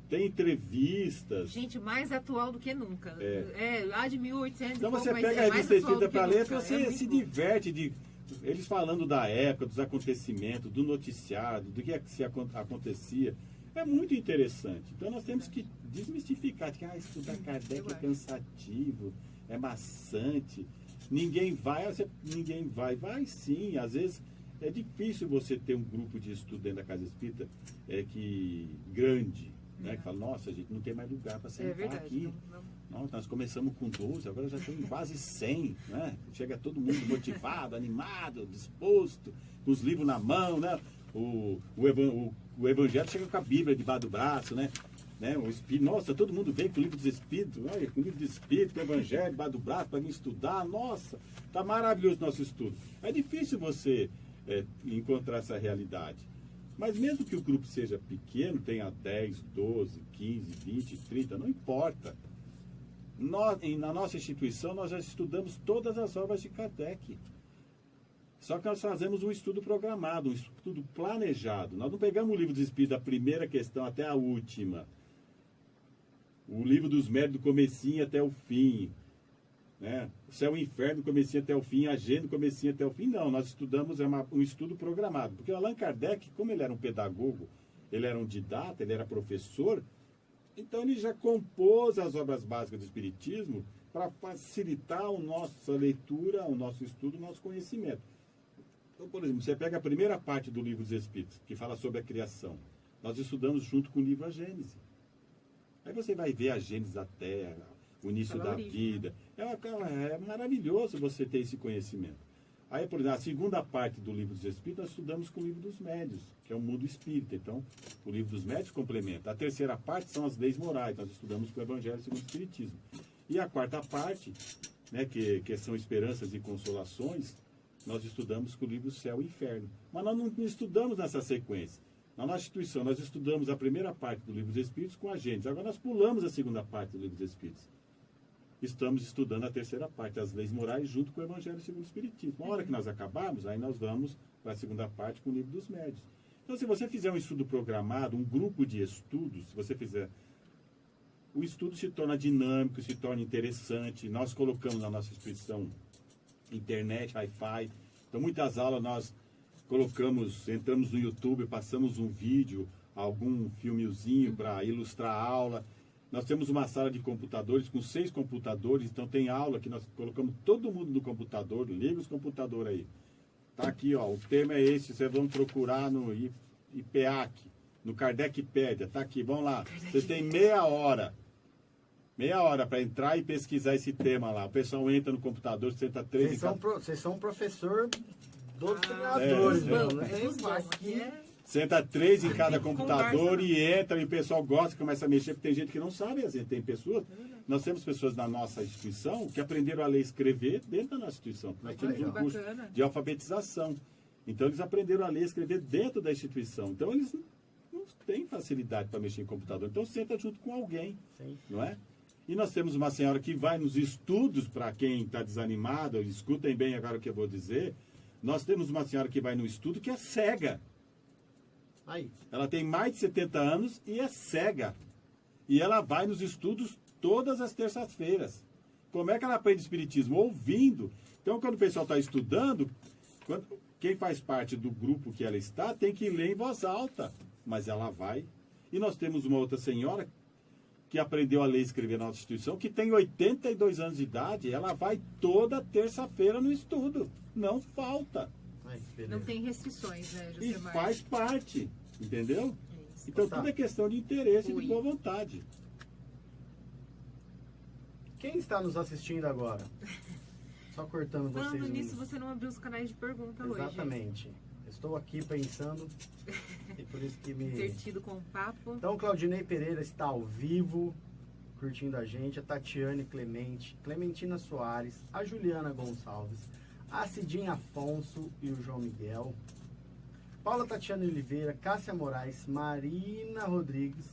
Speaker 3: tem entrevistas.
Speaker 2: Gente, mais atual do que nunca. Lá de 1800
Speaker 3: Então você pega a revista Espírita para ler, você se diverte de... Eles falando da época, dos acontecimentos, do noticiário, do que acontecia. É muito interessante. Então nós temos que desmistificar que estudar Kardec é cansativo, é maçante. Ninguém vai. Vai sim. Às vezes é difícil você ter um grupo de estudo dentro da Casa Espírita grande, né? Que fala, nossa, a gente não tem mais lugar para sentar aqui. Não, nós começamos com 12, agora já tem quase 100, né? Chega todo mundo motivado, animado, disposto, com os livros na mão, né? O Evangelho chega com a Bíblia debaixo do braço, né? O Espírito, nossa, todo mundo vem com o livro dos Espíritos, olha, com o livro dos Espíritos, com o Evangelho debaixo do braço para vir estudar. Nossa, tá maravilhoso o nosso estudo. É difícil você encontrar essa realidade. Mas mesmo que o grupo seja pequeno, tenha 10, 12, 15, 20, 30, não importa. Na nossa instituição, nós já estudamos todas as obras de Kardec. Só que nós fazemos um estudo programado, um estudo planejado. Nós não pegamos o livro dos Espíritos da primeira questão até a última. O livro dos médios do comecinho até o fim. Né? O céu e o inferno do comecinho até o fim, a Gênesis do comecinho até o fim. Não, nós estudamos um estudo programado. Porque Allan Kardec, como ele era um pedagogo, ele era um didata, ele era professor, então ele já compôs as obras básicas do Espiritismo para facilitar a nossa leitura, o nosso estudo, o nosso conhecimento. Então, por exemplo, você pega a primeira parte do livro dos Espíritos, que fala sobre a criação. Nós estudamos junto com o livro A Gênese. Aí você vai ver a Gênese da Terra, o início da vida. É maravilhoso você ter esse conhecimento. Aí, por exemplo, a segunda parte do livro dos Espíritos, nós estudamos com o livro dos Médios, que é o mundo espírita. Então, o livro dos Médios complementa. A terceira parte são as leis morais. Nós estudamos com o Evangelho segundo o Espiritismo. E a quarta parte, né, que são esperanças e consolações, nós estudamos com o livro Céu e Inferno. Mas nós não estudamos nessa sequência. Na nossa instituição, nós estudamos a primeira parte do livro dos Espíritos com a Gênesis. Agora nós pulamos a segunda parte do livro dos Espíritos. Estamos estudando a terceira parte, as leis morais, junto com o Evangelho segundo o Espiritismo. Na hora que nós acabarmos, aí nós vamos para a segunda parte com o livro dos Médios. Então, se você fizer um estudo programado, um grupo de estudos, se você fizer, o estudo se torna dinâmico, se torna interessante. Nós colocamos na nossa instituição internet, Wi-Fi. Então, muitas aulas nós entramos no YouTube, passamos um vídeo, algum filmezinho para ilustrar a aula. Nós temos uma sala de computadores com 6 computadores, então tem aula que nós colocamos todo mundo no computador, liga os computadores aí. Tá aqui, ó, o tema é esse, vocês vão procurar no IPEAC, no Kardecpédia, tá aqui, vão lá. Vocês têm meia hora para entrar e pesquisar esse tema lá. O pessoal entra no computador, senta 3
Speaker 1: Vocês são um professor doutrinadores,
Speaker 3: Senta 3 em cada computador e entra, e o pessoal gosta, começa a mexer, porque tem gente que não sabe, assim, tem pessoas. Nós temos pessoas na nossa instituição que aprenderam a ler e escrever dentro da nossa instituição. Nós temos um curso de alfabetização. Então eles aprenderam a ler e escrever dentro da instituição. Então eles não têm facilidade para mexer em computador. Então senta junto com alguém, não é? E nós temos uma senhora que vai nos estudos, para quem está desanimado, escutem bem agora o que eu vou dizer. Nós temos uma senhora que vai no estudo que é cega.
Speaker 1: Aí.
Speaker 3: Ela tem mais de 70 anos e é cega. E ela vai nos estudos todas as terças-feiras. Como é que ela aprende espiritismo? Ouvindo. Então, quando o pessoal está estudando, quem faz parte do grupo que ela está tem que ler em voz alta. Mas ela vai. E nós temos uma outra senhora que aprendeu a ler e escrever na nossa instituição, que tem 82 anos de idade. Ela vai toda terça-feira no estudo. Não falta.
Speaker 2: Não tem restrições, né,
Speaker 3: E
Speaker 2: Josemar?
Speaker 3: faz parte, entendeu?
Speaker 2: Isso.
Speaker 3: Então tudo é questão de interesse e de boa vontade.
Speaker 1: Quem está nos assistindo agora? Só cortando vocês.
Speaker 2: Falando nisso, você não abriu os canais de pergunta hoje.
Speaker 1: Exatamente. Estou aqui pensando e por isso que me...
Speaker 2: Divertido com o papo.
Speaker 1: Então, Claudinei Pereira está ao vivo, curtindo a gente. A Tatiane Clemente, Clementina Soares, a Juliana Gonçalves, a Cidinha Afonso e o João Miguel, Paula Tatiana Oliveira, Cássia Moraes, Marina Rodrigues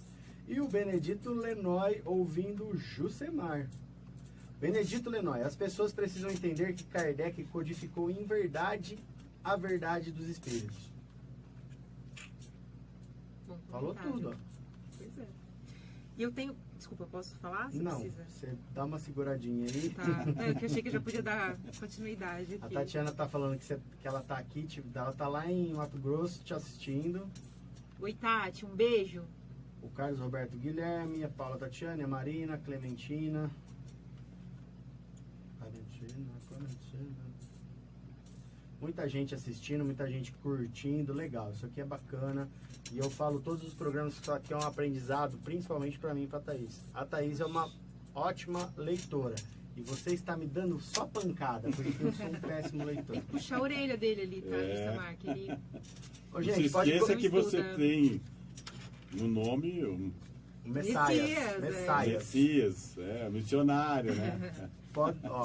Speaker 1: e o Benedito Lenoy ouvindo o Jusemar. Benedito Lenoy, as pessoas precisam entender que Kardec codificou em verdade a verdade dos espíritos.
Speaker 2: Bom,
Speaker 1: Falou tudo, ó.
Speaker 2: Pois é. E eu tenho... Desculpa, posso falar? Você
Speaker 1: Não,
Speaker 2: precisa?
Speaker 1: você dá uma seguradinha aí.
Speaker 2: Tá. É que eu achei que já podia dar continuidade aqui.
Speaker 1: A Tatiana tá falando que ela tá aqui, ela tá lá em Mato Grosso te assistindo.
Speaker 2: Oi, Tati, um beijo.
Speaker 1: O Carlos Roberto Guilherme, a Paula Tatiana, a Marina, a Clementina. Muita gente assistindo, muita gente curtindo, legal, isso aqui é bacana. E eu falo todos os programas que isso aqui é um aprendizado, principalmente para mim e para a Thaís. A Thaís é uma ótima leitora. e você está me dando só pancada, porque eu sou um péssimo leitor.
Speaker 2: Tem que puxar a orelha dele ali, tá, Josemar? Que ele...
Speaker 1: Ô,
Speaker 3: Não
Speaker 1: gente,
Speaker 3: se
Speaker 1: pode
Speaker 3: esqueça
Speaker 2: como
Speaker 3: que você
Speaker 2: estuda.
Speaker 3: tem no nome
Speaker 1: Messias.
Speaker 3: Messias, missionário, né?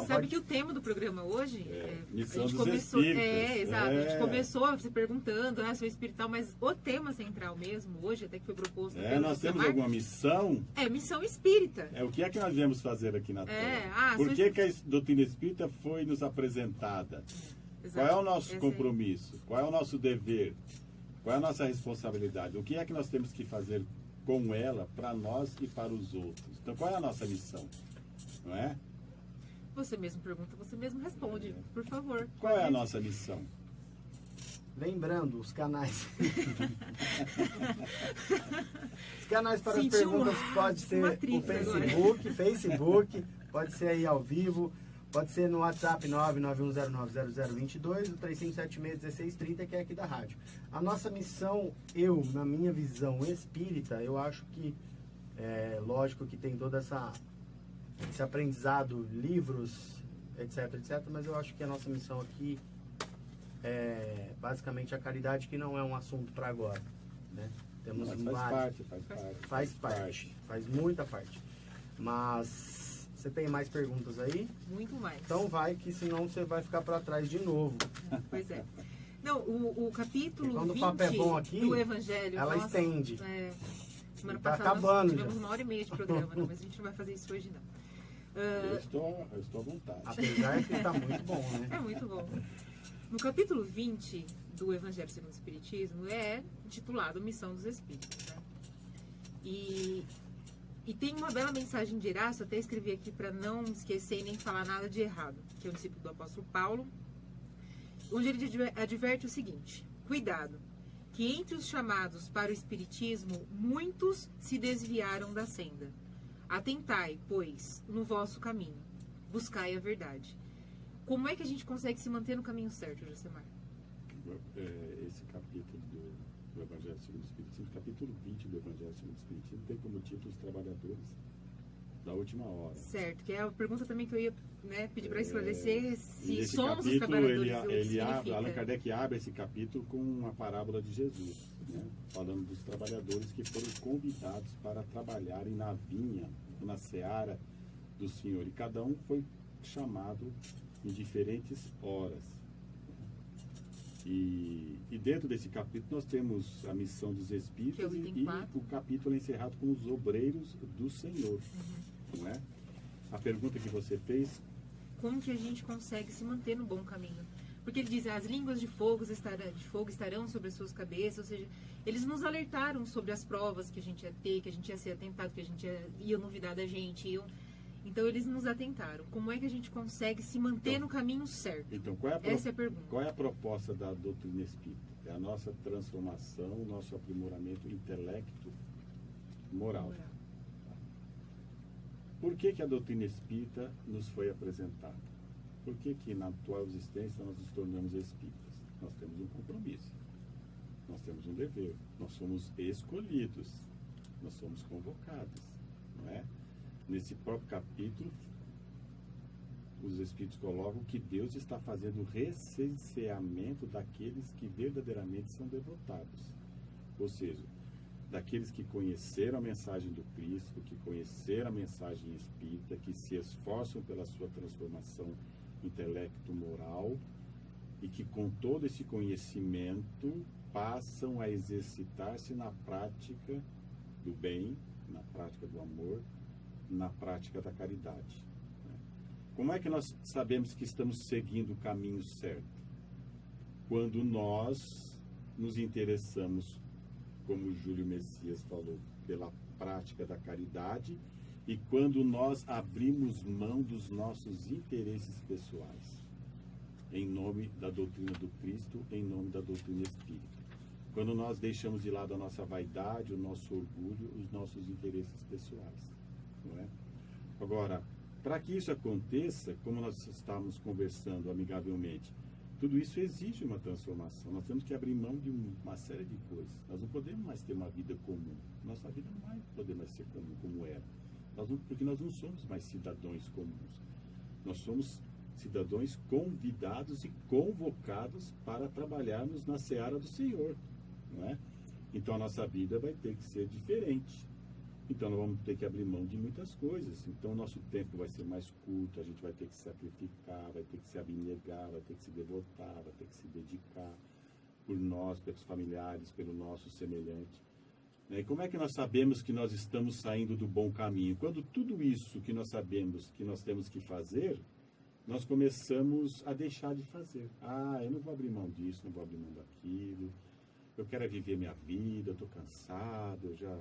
Speaker 2: Sabe que o tema do programa hoje
Speaker 3: Missão
Speaker 2: a gente
Speaker 3: dos
Speaker 2: começou,
Speaker 3: Espíritos.
Speaker 2: exato, a gente começou se perguntando, sou espiritual, mas o tema central mesmo, hoje, até que foi proposto pelo
Speaker 3: Nós temos
Speaker 2: Josemar,
Speaker 3: alguma missão?
Speaker 2: é missão espírita.
Speaker 3: O que é que nós viemos fazer aqui na Terra?
Speaker 2: sou
Speaker 3: Por que a doutrina espírita foi nos apresentada?
Speaker 2: Exato.
Speaker 3: Qual é o nosso
Speaker 2: Essa
Speaker 3: compromisso? Qual é o nosso dever? Qual é a nossa responsabilidade? O que é que nós temos que fazer com ela para nós e para os outros? Então, qual é a nossa missão? Não é?
Speaker 2: Você mesmo pergunta, você mesmo responde, por favor.
Speaker 3: Qual é a nossa missão?
Speaker 1: Lembrando, os canais. Os canais para as
Speaker 2: Senti
Speaker 1: perguntas pode ser
Speaker 2: uma
Speaker 1: o
Speaker 2: trip
Speaker 1: Facebook, pode ser aí ao vivo, pode ser no WhatsApp 991090022, o 35761630, que é aqui da rádio. A nossa missão, na minha visão espírita, eu acho que, lógico que tem toda esse aprendizado, livros, etc, mas eu acho que a nossa missão aqui é basicamente a caridade, que não é um assunto para agora, né? Temos faz parte, faz muita parte. Mas você tem mais perguntas aí?
Speaker 2: Muito mais.
Speaker 1: Então vai, que senão você vai ficar para trás de novo.
Speaker 2: Pois é. Não, o capítulo
Speaker 1: quando
Speaker 2: 20
Speaker 1: o papo é bom aqui,
Speaker 2: do Evangelho...
Speaker 1: ela estende.
Speaker 2: Semana
Speaker 1: Tá
Speaker 2: passada
Speaker 1: acabando
Speaker 2: nós tivemos
Speaker 1: já.
Speaker 2: 1h30 de programa, não, mas a gente não vai fazer isso hoje, não.
Speaker 3: Eu estou à vontade.
Speaker 1: Apesar que está muito bom, né?
Speaker 2: É muito bom. No capítulo 20 do Evangelho segundo o Espiritismo é intitulado Missão dos Espíritos, né? E tem uma bela mensagem de Erasto, até escrevi aqui para não esquecer e nem falar nada de errado, que é o discípulo do apóstolo Paulo, onde ele adverte o seguinte: cuidado, que entre os chamados para o Espiritismo, muitos se desviaram da senda. Atentai, pois, no vosso caminho, buscai a verdade. Como é que a gente consegue se manter no caminho certo, Josemar?
Speaker 3: Esse capítulo do Evangelho segundo o Espiritismo, capítulo 20 do Evangelho segundo o Espiritismo, tem como título Os Trabalhadores da Última Hora.
Speaker 2: Certo, que é a pergunta também que eu ia pedir para esclarecer se somos
Speaker 3: capítulo,
Speaker 2: os trabalhadores.
Speaker 3: Allan Kardec abre esse capítulo com uma parábola de Jesus, né? Falando dos trabalhadores que foram convidados para trabalharem na vinha, na seara do Senhor. E cada um foi chamado em diferentes horas. E dentro desse capítulo nós temos a missão dos Espíritos,
Speaker 2: que é o item 4.
Speaker 3: O capítulo é encerrado com os obreiros do Senhor. Não é? A pergunta que você fez:
Speaker 2: como que a gente consegue se manter no bom caminho? Porque ele diz, as línguas de fogo estarão sobre as suas cabeças, ou seja, eles nos alertaram sobre as provas que a gente ia ter, que a gente ia ser atentado, que a gente ia duvidar da gente. Então eles nos atentaram. Como é que a gente consegue se manter no caminho certo?
Speaker 3: Então,
Speaker 2: essa é a pergunta.
Speaker 3: Qual é a proposta da doutrina espírita? É a nossa transformação, o nosso aprimoramento intelecto moral. Por que a doutrina espírita nos foi apresentada? Por que na atual existência nós nos tornamos espíritas? Nós temos um compromisso, nós temos um dever, nós somos escolhidos, nós somos convocados, não é? Nesse próprio capítulo, os Espíritos colocam que Deus está fazendo o recenseamento daqueles que verdadeiramente são devotados. Ou seja, daqueles que conheceram a mensagem do Cristo, que conheceram a mensagem espírita, que se esforçam pela sua transformação intelecto-moral e que com todo esse conhecimento passam a exercitar-se na prática do bem, na prática do amor, na prática da caridade. Como é que nós sabemos que estamos seguindo o caminho certo? Quando nós nos interessamos, como Júlio Messias falou, pela prática da caridade, e quando nós abrimos mão dos nossos interesses pessoais, em nome da doutrina do Cristo, em nome da doutrina espírita. Quando nós deixamos de lado a nossa vaidade, o nosso orgulho, os nossos interesses pessoais. Não é? Agora, para que isso aconteça, como nós estamos conversando amigavelmente, tudo isso exige uma transformação. Nós temos que abrir mão de uma série de coisas. Nós não podemos mais ter uma vida comum. Nossa vida não vai poder mais ser comum como era. Porque nós não somos mais cidadãos comuns. Nós somos cidadãos convidados e convocados para trabalharmos na seara do Senhor, não é? Então a nossa vida vai ter que ser diferente. Então nós vamos ter que abrir mão de muitas coisas. Então o nosso tempo vai ser mais curto, a gente vai ter que se sacrificar, vai ter que se abnegar, vai ter que se devotar, vai ter que se dedicar por nós, pelos familiares, pelo nosso semelhante. E como é que nós sabemos que nós estamos saindo do bom caminho? Quando tudo isso que nós sabemos que nós temos que fazer, nós começamos a deixar de fazer. Eu não vou abrir mão disso, não vou abrir mão daquilo. Eu quero viver minha vida, eu estou cansado, eu já...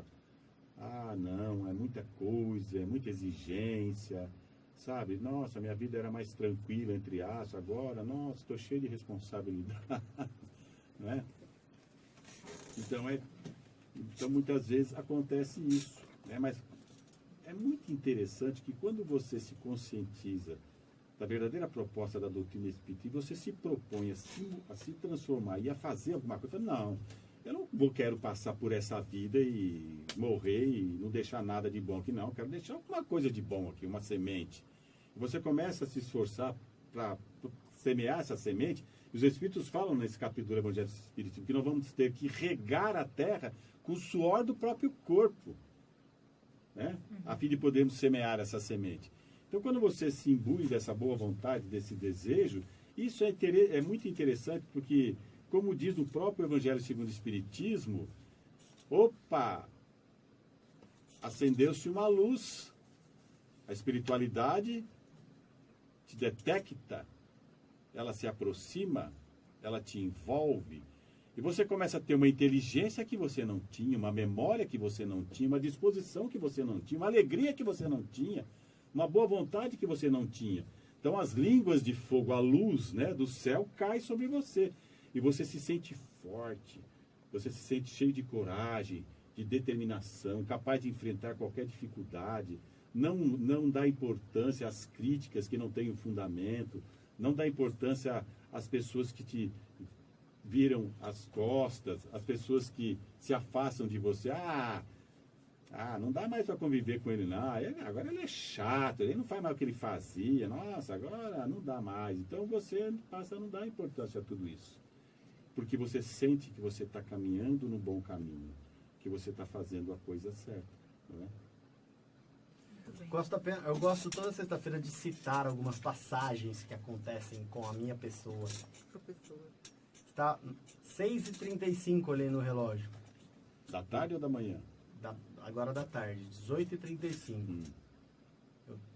Speaker 3: não, é muita coisa, é muita exigência, sabe? Nossa, minha vida era mais tranquila, entre aspas, agora, nossa, estou cheio de responsabilidade, não é? Então, muitas vezes acontece isso, né? Mas é muito interessante que quando você se conscientiza da verdadeira proposta da doutrina espírita e você se propõe a se transformar e a fazer alguma coisa, não, eu não quero passar por essa vida e morrer e não deixar nada de bom aqui, não, eu quero deixar alguma coisa de bom aqui, uma semente. Você começa a se esforçar para semear essa semente. Os Espíritos falam nesse capítulo do Evangelho do Espiritismo que nós vamos ter que regar a terra com o suor do próprio corpo, né? A fim de podermos semear essa semente. Então, quando você se imbui dessa boa vontade, desse desejo, isso é muito interessante, porque, como diz o próprio Evangelho segundo o Espiritismo, acendeu-se uma luz, a espiritualidade te detecta, ela se aproxima, ela te envolve, e você começa a ter uma inteligência que você não tinha, uma memória que você não tinha, uma disposição que você não tinha, uma alegria que você não tinha, uma boa vontade que você não tinha. Então as línguas de fogo, a luz, né, do céu cai sobre você, e você se sente forte, você se sente cheio de coragem, de determinação, capaz de enfrentar qualquer dificuldade, não dá importância às críticas que não têm um fundamento, não dá importância às pessoas que te viram as costas, as pessoas que se afastam de você. Não dá mais para conviver com ele, não. Agora ele é chato, ele não faz mais o que ele fazia. Nossa, agora não dá mais. Então você passa a não dar importância a tudo isso. Porque você sente que você está caminhando no bom caminho, que você está fazendo a coisa certa, não é?
Speaker 1: Eu gosto toda sexta-feira de citar algumas passagens que acontecem com a minha pessoa. Está 6h35 ali no relógio.
Speaker 3: Da tarde ou da manhã?
Speaker 1: Agora da tarde, 18h35.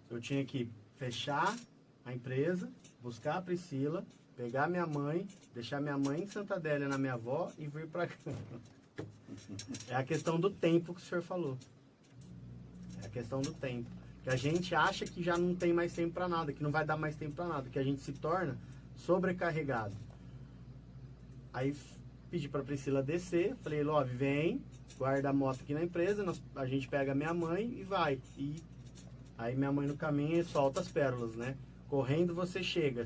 Speaker 1: Eu tinha que fechar a empresa, buscar a Priscila, pegar minha mãe, deixar minha mãe em Santa Adélia na minha avó e vir para cá. É a questão do tempo que o senhor falou. É a questão do tempo. Que a gente acha que já não tem mais tempo para nada, que não vai dar mais tempo para nada, que a gente se torna sobrecarregado. Aí pedi para Priscila descer, falei, Love, vem, guarda a moto aqui na empresa, a gente pega minha mãe e vai. E aí minha mãe no caminho solta as pérolas, né? Correndo você chega,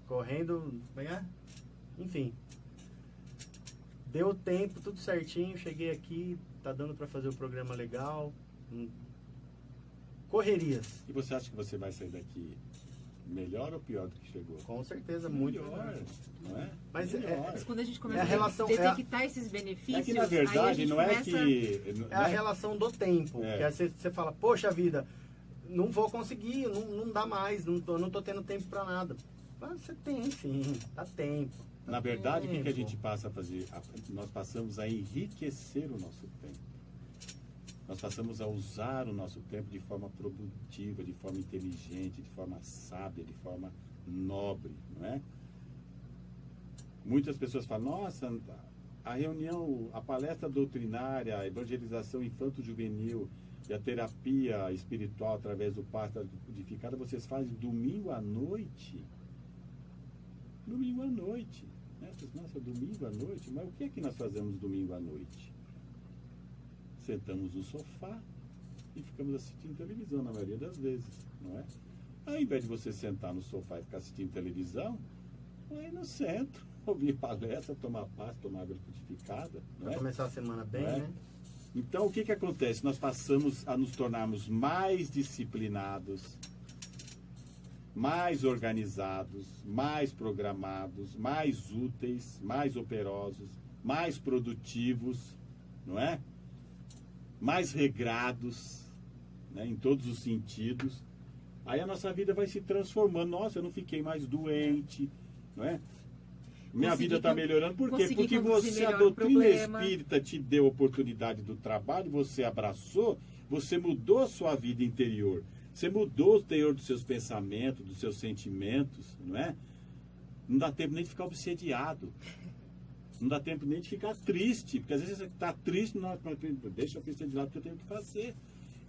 Speaker 1: correndo, enfim. Deu tempo, tudo certinho, cheguei aqui, tá dando para fazer o programa legal. Correrias.
Speaker 3: E você acha que você vai sair daqui melhor ou pior do que chegou?
Speaker 1: Com certeza, muito melhor.
Speaker 3: Não é?
Speaker 1: Mas
Speaker 2: Mas quando a gente começa
Speaker 1: a
Speaker 2: detectar esses benefícios...
Speaker 3: É que na verdade não é que...
Speaker 1: É a relação do tempo. Que você fala, poxa vida, não vou conseguir, não dá mais, não tô tendo tempo para nada. Mas você tem sim, dá tempo.
Speaker 3: Na verdade, o que a gente passa a fazer? Nós passamos a enriquecer o nosso tempo. Nós passamos a usar o nosso tempo de forma produtiva, de forma inteligente, de forma sábia, de forma nobre, não é? Muitas pessoas falam, nossa, a reunião, a palestra doutrinária, a evangelização infanto-juvenil e a terapia espiritual através do pasto codificado, vocês fazem domingo à noite? Domingo à noite. Nossa, domingo à noite? Mas o que é que nós fazemos domingo à noite? Sentamos no sofá e ficamos assistindo televisão, na maioria das vezes, não é? Ao invés de você sentar no sofá e ficar assistindo televisão, aí no centro, ouvir palestra, tomar paz, tomar água codificada.
Speaker 1: Para começar a semana bem, né?
Speaker 3: Então, o que acontece? Nós passamos a nos tornarmos mais disciplinados, mais organizados, mais programados, mais úteis, mais operosos, mais produtivos, não é? Mais regrados, né, em todos os sentidos. Aí a nossa vida vai se transformando. Nossa, eu não fiquei mais doente, não é? Minha vida está melhorando. Por quê? Porque você, a doutrina espírita te deu a oportunidade do trabalho, você abraçou, você mudou a sua vida interior. Você mudou o teor dos seus pensamentos, dos seus sentimentos, não é? Não dá tempo nem de ficar obsediado. Não dá tempo nem de ficar triste. Porque às vezes você está triste, não, deixa eu pensar de lado porque eu tenho que fazer.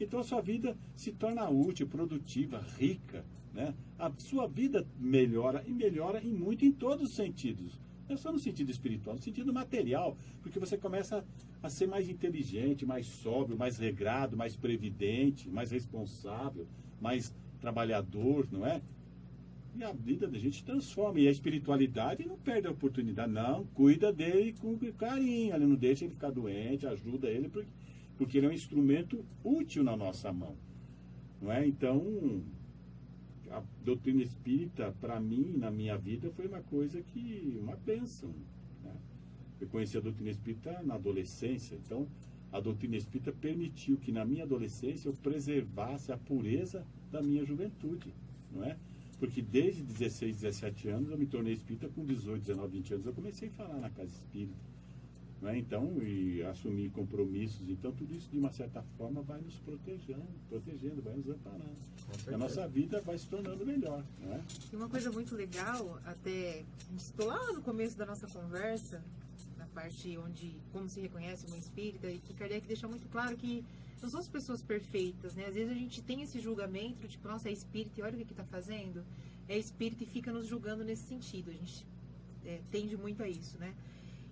Speaker 3: Então a sua vida se torna útil, produtiva, rica, né? A sua vida melhora e melhora muito em todos os sentidos. Não é só no sentido espiritual, no sentido material, porque você começa a ser mais inteligente, mais sóbrio, mais regrado, mais previdente, mais responsável, mais trabalhador, não é? E a vida da gente transforma. E a espiritualidade não perde a oportunidade, não. Cuida dele com carinho, não deixa ele ficar doente, ajuda ele, porque ele é um instrumento útil na nossa mão, não é? Então, a doutrina espírita, para mim, na minha vida, foi uma coisa uma bênção, né? Eu conheci a doutrina espírita na adolescência, então a doutrina espírita permitiu que na minha adolescência eu preservasse a pureza da minha juventude, não é? Porque desde 16, 17 anos eu me tornei espírita, com 18, 19, 20 anos eu comecei a falar na casa espírita, não é? Então, e assumir compromissos, então tudo isso de uma certa forma vai nos protegendo, vai nos amparando. A nossa vida vai se tornando melhor, não é?
Speaker 2: E uma coisa muito legal, até a gente citou lá no começo da nossa conversa, na parte onde como se reconhece uma espírita, e que Kardec deixa muito claro que não somos pessoas perfeitas, né? Às vezes a gente tem esse julgamento, tipo, nossa, é espírita e olha o que está fazendo. É espírita e fica nos julgando nesse sentido. A gente tende muito a isso, né?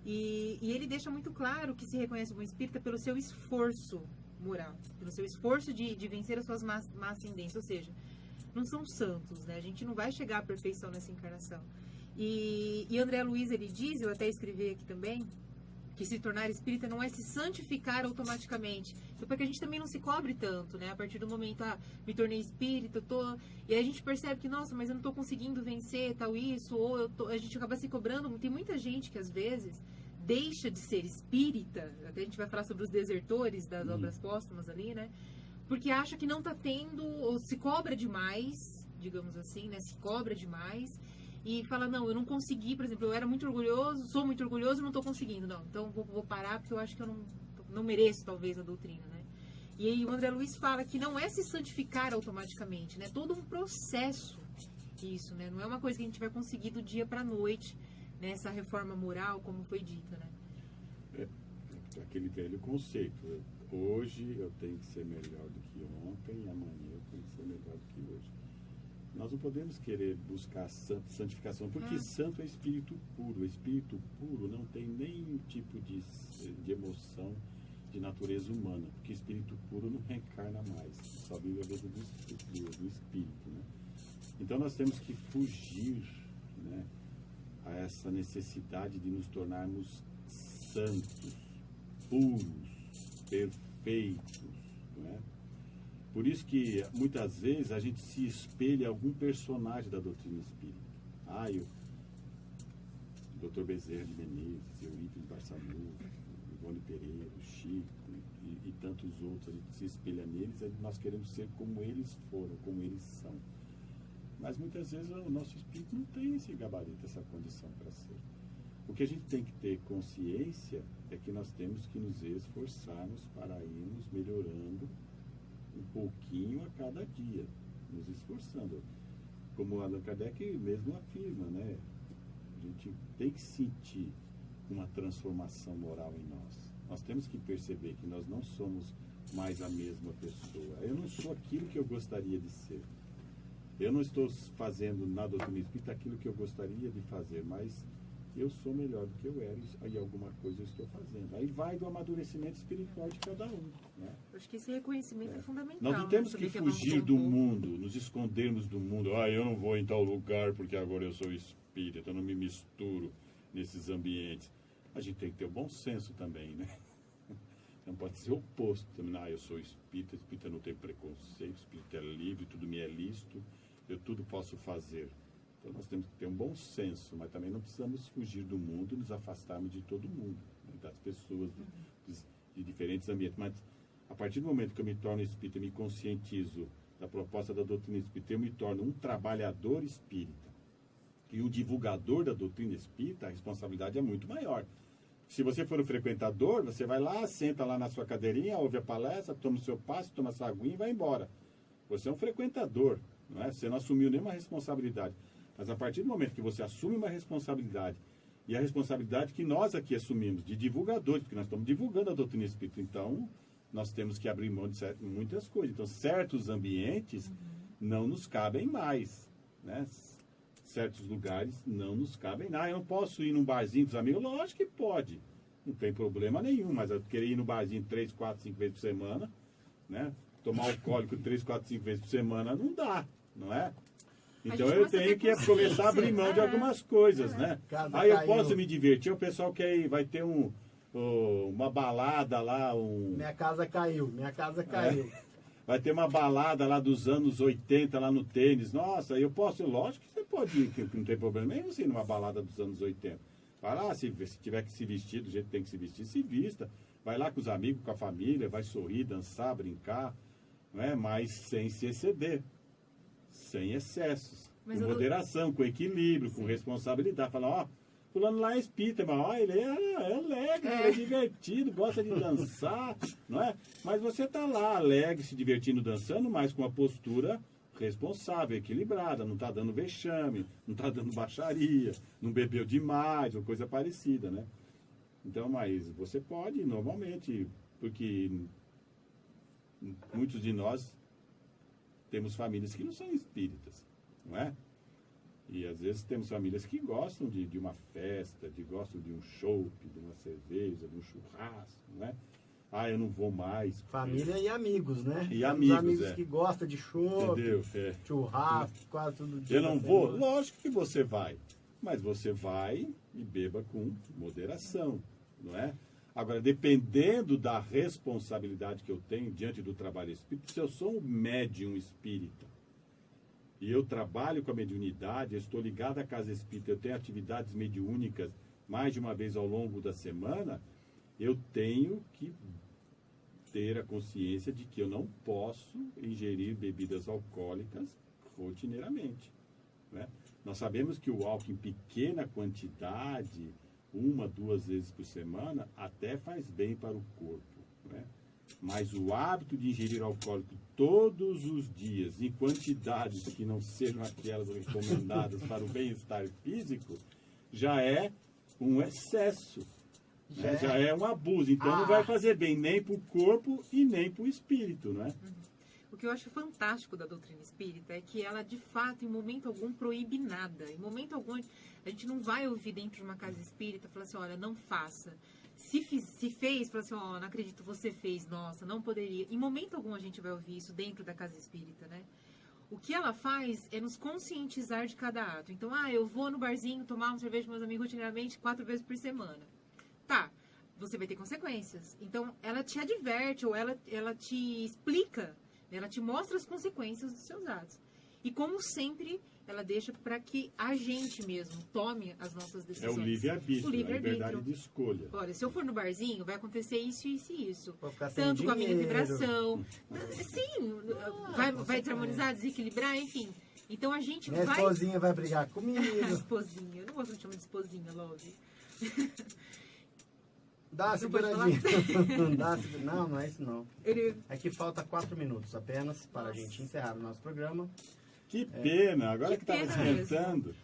Speaker 2: E ele deixa muito claro que se reconhece um espírita pelo seu esforço moral, pelo seu esforço de vencer as suas más tendências, ou seja, não são santos, né? A gente não vai chegar à perfeição nessa encarnação. E André Luiz, ele diz, eu até escrevi aqui também, que se tornar espírita não é se santificar automaticamente. Então, para que a gente também não se cobre tanto, né? A partir do momento, me tornei espírita, e aí a gente percebe que, nossa, mas eu não estou conseguindo vencer tal isso, ou a gente acaba se cobrando. Tem muita gente que, às vezes, deixa de ser espírita, até a gente vai falar sobre os desertores das obras póstumas ali, né? Porque acha que não está tendo, ou se cobra demais, digamos assim, né? Se cobra demais, e fala, não, eu não consegui, por exemplo, eu era muito orgulhoso, sou muito orgulhoso e não estou conseguindo, não. Então vou parar porque eu acho que eu não mereço, talvez, a doutrina, né? E aí o André Luiz fala que não é se santificar automaticamente, né? Todo um processo isso, né? Não é uma coisa que a gente vai conseguir do dia para a noite, né? Essa reforma moral, como foi dita, né?
Speaker 3: Aquele velho conceito. Hoje eu tenho que ser melhor do que ontem, e amanhã eu tenho que ser melhor do que hoje. Nós não podemos querer buscar santificação, porque santo é espírito puro. O espírito puro não tem nenhum tipo de emoção de natureza humana, porque espírito puro não reencarna mais. Só vive a vida do espírito, né? Então nós temos que fugir, né, a essa necessidade de nos tornarmos santos, puros, perfeitos, não é? Por isso que, muitas vezes, a gente se espelha em algum personagem da doutrina espírita. O Dr. Bezerra de Menezes, Eurípides Barçanufo, Ivone Pereira, o Chico e tantos outros. A gente se espelha neles e nós queremos ser como eles foram, como eles são. Mas, muitas vezes, o nosso espírito não tem esse gabarito, essa condição para ser. O que a gente tem que ter consciência é que nós temos que nos esforçarmos para irmos melhorando um pouquinho a cada dia, nos esforçando. Como Allan Kardec mesmo afirma, né? A gente tem que sentir uma transformação moral em nós. Nós temos que perceber que nós não somos mais a mesma pessoa. Eu não sou aquilo que eu gostaria de ser. Eu não estou fazendo na doutrina espírita aquilo que eu gostaria de fazer, mas eu sou melhor do que eu era e alguma coisa eu estou fazendo. Aí vai do amadurecimento espiritual de cada um, né?
Speaker 2: Eu acho que esse reconhecimento é fundamental.
Speaker 3: Nós não temos que fugir do mundo, nos escondermos do mundo. Eu não vou em tal lugar porque agora eu sou espírita, eu não me misturo nesses ambientes. A gente tem que ter o bom senso também, né? Não pode ser o oposto também. Eu sou espírita não tem preconceito, espírita é livre, tudo me é lícito. eu tudo posso fazer. Então nós temos que ter um bom senso, mas também não precisamos fugir do mundo, nos afastarmos de todo mundo, né, das pessoas, de diferentes ambientes. Mas a partir do momento que eu me torno espírita, me conscientizo da proposta da doutrina espírita, eu me torno um trabalhador espírita e um divulgador da doutrina espírita, a responsabilidade é muito maior. Se você for um frequentador, você vai lá, senta lá na sua cadeirinha, ouve a palestra, toma o seu passe, toma sua aguinha e vai embora. Você é um frequentador, não é? Você não assumiu nenhuma responsabilidade. Mas a partir do momento que você assume uma responsabilidade, e a responsabilidade que nós aqui assumimos, de divulgadores, porque nós estamos divulgando a doutrina espírita, então nós temos que abrir mão de muitas coisas. Então, certos ambientes não nos cabem mais, né? Certos lugares não nos cabem. Eu não posso ir num barzinho dos amigos? Lógico que pode, não tem problema nenhum, mas eu querer ir no barzinho 3, 4, 5 vezes por semana, né? Tomar alcoólico 3, 4, 5 vezes por semana, não dá, não é? Então eu tenho que começar a abrir mão de algumas coisas, né? Aí eu posso me divertir, o pessoal quer ir, vai ter uma balada lá,
Speaker 1: Minha casa caiu.
Speaker 3: Vai ter uma balada lá dos anos 80 lá no tênis. Nossa, eu posso, lógico que você pode ir, que não tem problema nenhum você ir numa balada dos anos 80. Vai lá, se tiver que se vestir do jeito que tem que se vestir, se vista. Vai lá com os amigos, com a família, vai sorrir, dançar, brincar, não é? Mas sem se exceder. Sem excessos, com moderação, com equilíbrio, com responsabilidade. Falar, fulano lá é espírita, mas ele é alegre, é divertido, gosta de dançar, não é? Mas você está lá alegre, se divertindo, dançando, mas com uma postura responsável, equilibrada, não está dando vexame, não está dando baixaria, não bebeu demais, ou coisa parecida, né? Então, mas você pode, normalmente, porque muitos de nós temos famílias que não são espíritas, não é? E às vezes temos famílias que gostam de uma festa, gostam de um chopp, de uma cerveja, de um churrasco, não é? Eu não vou mais.
Speaker 1: Família e amigos, né?
Speaker 3: E amigos,
Speaker 1: amigos que gostam de chopp, churrasco, quase todo dia.
Speaker 3: Eu não vou? Lógico que você vai. Mas você vai e beba com moderação, não é? Agora, dependendo da responsabilidade que eu tenho diante do trabalho espírita, se eu sou um médium espírita e eu trabalho com a mediunidade, eu estou ligado à casa espírita, eu tenho atividades mediúnicas mais de uma vez ao longo da semana, eu tenho que ter a consciência de que eu não posso ingerir bebidas alcoólicas rotineiramente, né? Nós sabemos que o álcool em pequena quantidade, 1, 2 vezes por semana, até faz bem para o corpo, né? Mas o hábito de ingerir alcoólico todos os dias, em quantidades que não sejam aquelas recomendadas para o bem-estar físico, já é um excesso, já é um abuso. Então não vai fazer bem nem para o corpo e nem para o espírito, né?
Speaker 2: O que eu acho fantástico da doutrina espírita é que ela, de fato, em momento algum, proíbe nada. Em momento algum, a gente não vai ouvir dentro de uma casa espírita falar assim, olha, não faça. Se fez, fala assim, não acredito, você fez, nossa, não poderia. Em momento algum a gente vai ouvir isso dentro da casa espírita, né? O que ela faz é nos conscientizar de cada ato. Então, eu vou no barzinho tomar uma cerveja com meus amigos rotineiramente 4 vezes por semana. Tá, você vai ter consequências. Então, ela te adverte ou ela te explica, ela te mostra as consequências dos seus atos. E como sempre, ela deixa para que a gente mesmo tome as nossas decisões.
Speaker 3: É o livre-arbítrio, a liberdade de escolha.
Speaker 2: Olha, se eu for no barzinho, vai acontecer isso, isso e isso.
Speaker 1: Vou ficar sem
Speaker 2: Tanto com a minha
Speaker 1: dinheiro.
Speaker 2: vibração. Sim, vai desamonizar, desequilibrar, enfim. Então a gente
Speaker 1: Minha
Speaker 2: vai...
Speaker 1: esposinha vai brigar comigo.
Speaker 2: Esposinha. Eu não gosto de chamar de esposinha, Love.
Speaker 1: Dá uma
Speaker 2: Não pode
Speaker 1: seguradinha. Não é isso não.
Speaker 2: Ele...
Speaker 1: É que falta 4 minutos apenas para a gente encerrar o nosso programa.
Speaker 3: Que pena, agora que estava
Speaker 2: pena
Speaker 3: esquentando.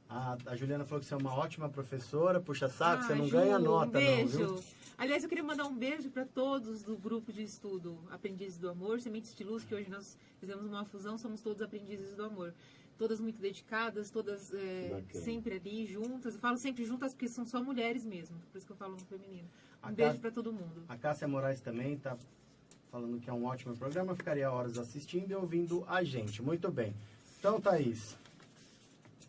Speaker 1: A Juliana falou que você é uma ótima professora, puxa saco, você não
Speaker 2: Ju,
Speaker 1: ganha nota
Speaker 2: um beijo.
Speaker 1: não, viu?
Speaker 2: Aliás, eu queria mandar um beijo para todos do grupo de estudo Aprendizes do Amor, Sementes de Luz, que hoje nós fizemos uma fusão, somos todos aprendizes do amor. Todas muito dedicadas, todas sempre ali juntas. Eu falo sempre juntas porque são só mulheres mesmo, por isso que eu falo no feminino. Um beijo para todo mundo.
Speaker 1: A Cássia Moraes também está falando que é um ótimo programa, ficaria horas assistindo e ouvindo a gente. Muito bem. Então, Thaís,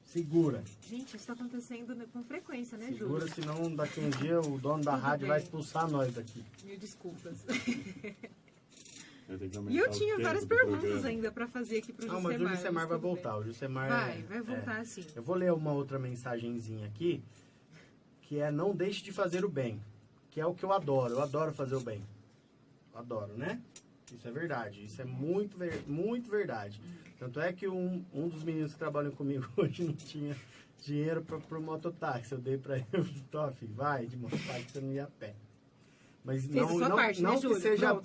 Speaker 1: segura.
Speaker 2: Gente, isso está acontecendo com frequência, né, Ju?
Speaker 1: Segura, senão daqui um dia o dono da
Speaker 2: Tudo
Speaker 1: rádio
Speaker 2: bem.
Speaker 1: vai expulsar nós daqui.
Speaker 2: Mil desculpas. E eu tinha várias perguntas ainda para fazer aqui para o Jusemar.
Speaker 1: Não, mas o Jusemar vai voltar. O Jusemar
Speaker 2: vai voltar sim.
Speaker 1: Eu vou ler uma outra mensagenzinha aqui, que é: não deixe de fazer o bem, que é o que eu adoro. Eu adoro fazer o bem. Adoro, né? Isso é verdade. Isso é muito verdade. Tanto é que um dos meninos que trabalham comigo hoje não tinha dinheiro para o mototáxi. Eu dei para ele, filho, vai de mototáxi, você não ia a pé. Mas não que seja o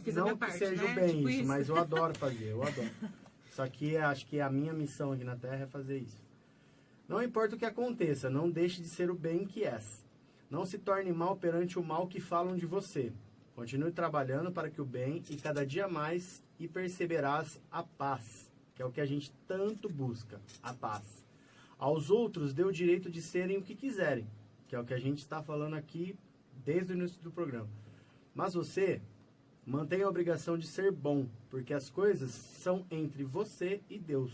Speaker 1: bem tipo isso, mas eu adoro fazer, eu adoro. Só que acho que a minha missão aqui na Terra é fazer isso. Não importa o que aconteça, não deixe de ser o bem que és. Não se torne mal perante o mal que falam de você. Continue trabalhando para que o bem e cada dia mais e perceberás a paz, que é o que a gente tanto busca, a paz. Aos outros dê o direito de serem o que quiserem, que é o que a gente está falando aqui desde o início do programa. Mas você mantém a obrigação de ser bom, porque as coisas são entre você e Deus.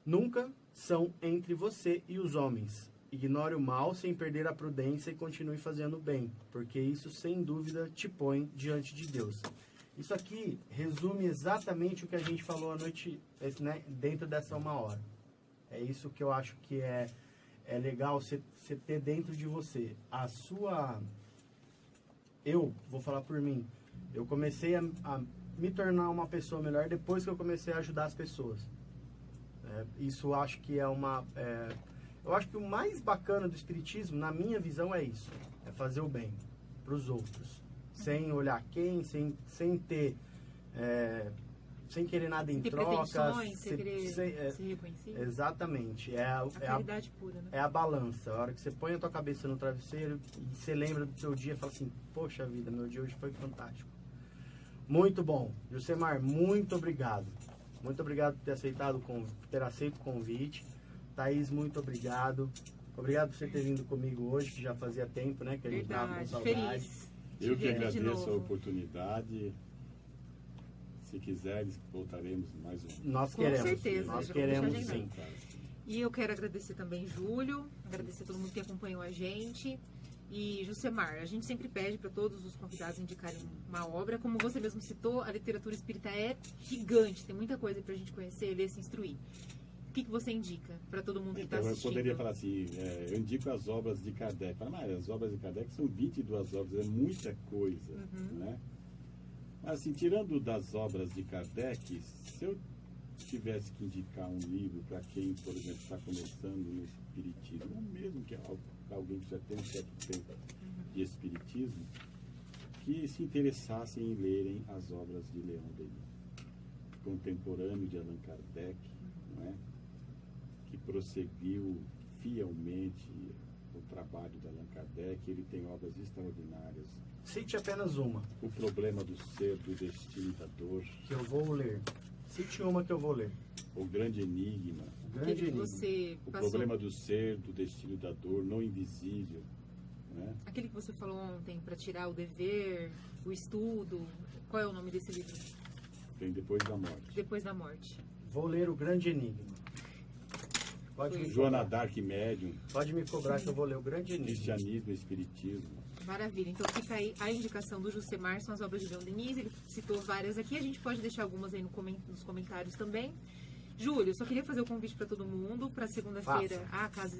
Speaker 1: Nunca são entre você e os homens. Ignore o mal sem perder a prudência e continue fazendo o bem, porque isso sem dúvida te põe diante de Deus. Isso aqui resume exatamente o que a gente falou à noite, né, dentro dessa 1 hora. É isso que eu acho que é legal você ter dentro de você. A sua... Eu vou falar por mim. Eu comecei a me tornar uma pessoa melhor depois que eu comecei a ajudar as pessoas. Isso eu acho que é uma... eu acho que o mais bacana do espiritismo, na minha visão, é isso. É fazer o bem para os outros. Sem olhar quem, sem ter... sem querer nada em troca.
Speaker 2: Sem querer ser reconhecido.
Speaker 1: Exatamente.
Speaker 2: A caridade pura, né?
Speaker 1: É a balança. A hora que você põe a tua cabeça no travesseiro e você lembra do teu dia e fala assim, poxa vida, meu dia hoje foi fantástico. Muito bom. Jusemar, muito obrigado. Muito obrigado por ter aceito o convite. Thaís, muito obrigado. Obrigado por você ter vindo comigo hoje, que já fazia tempo, né? Que a gente estava com saudade.
Speaker 2: Feliz.
Speaker 3: Eu que agradeço a oportunidade. Se quiseres, voltaremos mais um.
Speaker 1: Nós queremos.
Speaker 2: Com certeza.
Speaker 1: Nós queremos sim.
Speaker 2: E eu quero agradecer também Júlio, agradecer a todo mundo que acompanhou a gente. E Jusemar, a gente sempre pede para todos os convidados indicarem uma obra. Como você mesmo citou, a literatura espírita é gigante, tem muita coisa para a gente conhecer, ler, se instruir. O que você indica para todo mundo que está assistindo?
Speaker 3: Eu poderia falar assim, eu indico as obras de Kardec. Mas as obras de Kardec são 22 obras, é muita coisa, né? Mas assim, tirando das obras de Kardec, se eu tivesse que indicar um livro para quem, por exemplo, está começando no espiritismo, ou mesmo que alguém que já tem um certo tempo de espiritismo, que se interessassem em lerem as obras de Leon Denis, contemporâneo de Allan Kardec, não é? Que prosseguiu fielmente o trabalho de Allan Kardec. Ele tem obras extraordinárias.
Speaker 1: Cite apenas uma.
Speaker 3: O Problema do Ser, do Destino e da Dor.
Speaker 1: Que eu vou ler. Cite uma que eu vou ler.
Speaker 3: O Grande Enigma.
Speaker 1: O
Speaker 3: Problema do Ser, do Destino e da Dor, Não Invisível. Né?
Speaker 2: Aquele que você falou ontem, para tirar o dever, o estudo. Qual é o nome desse livro?
Speaker 3: Tem Depois da Morte.
Speaker 2: Depois da Morte.
Speaker 1: Vou ler O Grande Enigma.
Speaker 3: Joana Dark Médium.
Speaker 1: Pode me cobrar que eu vou ler O Grande Enigma.
Speaker 3: Cristianismo e Espiritismo.
Speaker 2: Maravilha. Então fica aí a indicação do Jusemar, são as obras de Leon Denis. Ele citou várias aqui, a gente pode deixar algumas aí nos comentários também. Júlio, só queria fazer o convite para todo mundo. Para segunda-feira, a Casa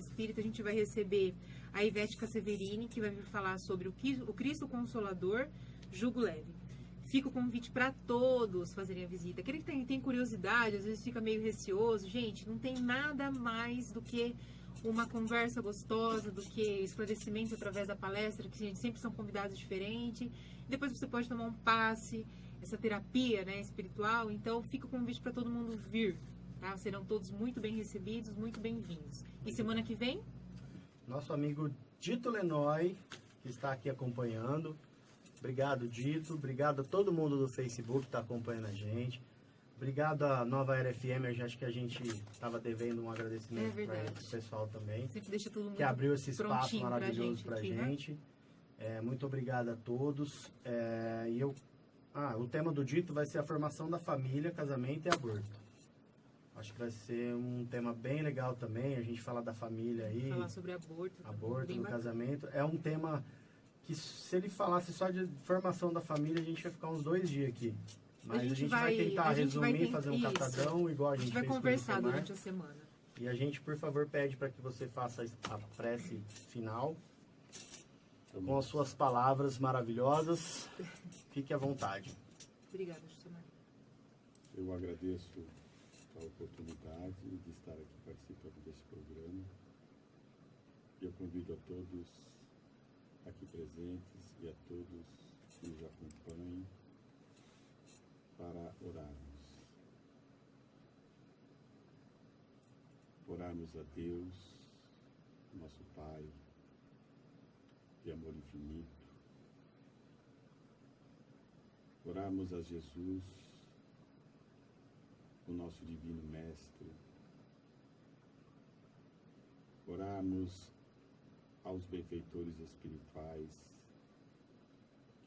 Speaker 2: Espírita, a gente vai receber a Ivete Severini, que vai vir falar sobre o Cristo Consolador, Jugo Leve. Fica o convite para todos fazerem a visita. Aquele que tem curiosidade, às vezes fica meio receoso. Gente, não tem nada mais do que uma conversa gostosa, do que esclarecimentos através da palestra, que a gente sempre são convidados diferentes. Depois você pode tomar um passe, essa terapia, né, espiritual. Então, fica o convite para todo mundo vir. Tá? Serão todos muito bem recebidos, muito bem-vindos. E semana que vem?
Speaker 1: Nosso amigo Dito Lenoy, que está aqui acompanhando. Obrigado, Dito. Obrigado a todo mundo do Facebook que está acompanhando a gente. Obrigado à Nova Era FM. Acho que a gente estava devendo um agradecimento para o pessoal também.
Speaker 2: Sempre deixa todo mundo
Speaker 1: que abriu esse espaço maravilhoso para a
Speaker 2: aqui,
Speaker 1: gente. Né? Muito obrigado a todos. O tema do Dito vai ser a formação da família, casamento e aborto. Acho que vai ser um tema bem legal também. A gente falar da família aí.
Speaker 2: Falar sobre aborto.
Speaker 1: Aborto no casamento. É um tema que se ele falasse só de formação da família, a gente ia ficar uns 2 dias aqui. Mas a gente vai tentar resumir, fazer um catadão, igual a gente
Speaker 2: vai
Speaker 1: fez
Speaker 2: conversar durante a semana.
Speaker 1: E a gente, por favor, pede para que você faça a prece final com as suas palavras maravilhosas. Fique à vontade.
Speaker 2: Obrigada, José Maria.
Speaker 3: Eu agradeço a oportunidade de estar aqui participando deste programa. Eu convido a todos aqui presentes e a todos que nos acompanhem para orarmos. Orarmos a Deus, nosso Pai, de amor infinito. Orarmos a Jesus, o nosso divino Mestre. Orarmos aos benfeitores espirituais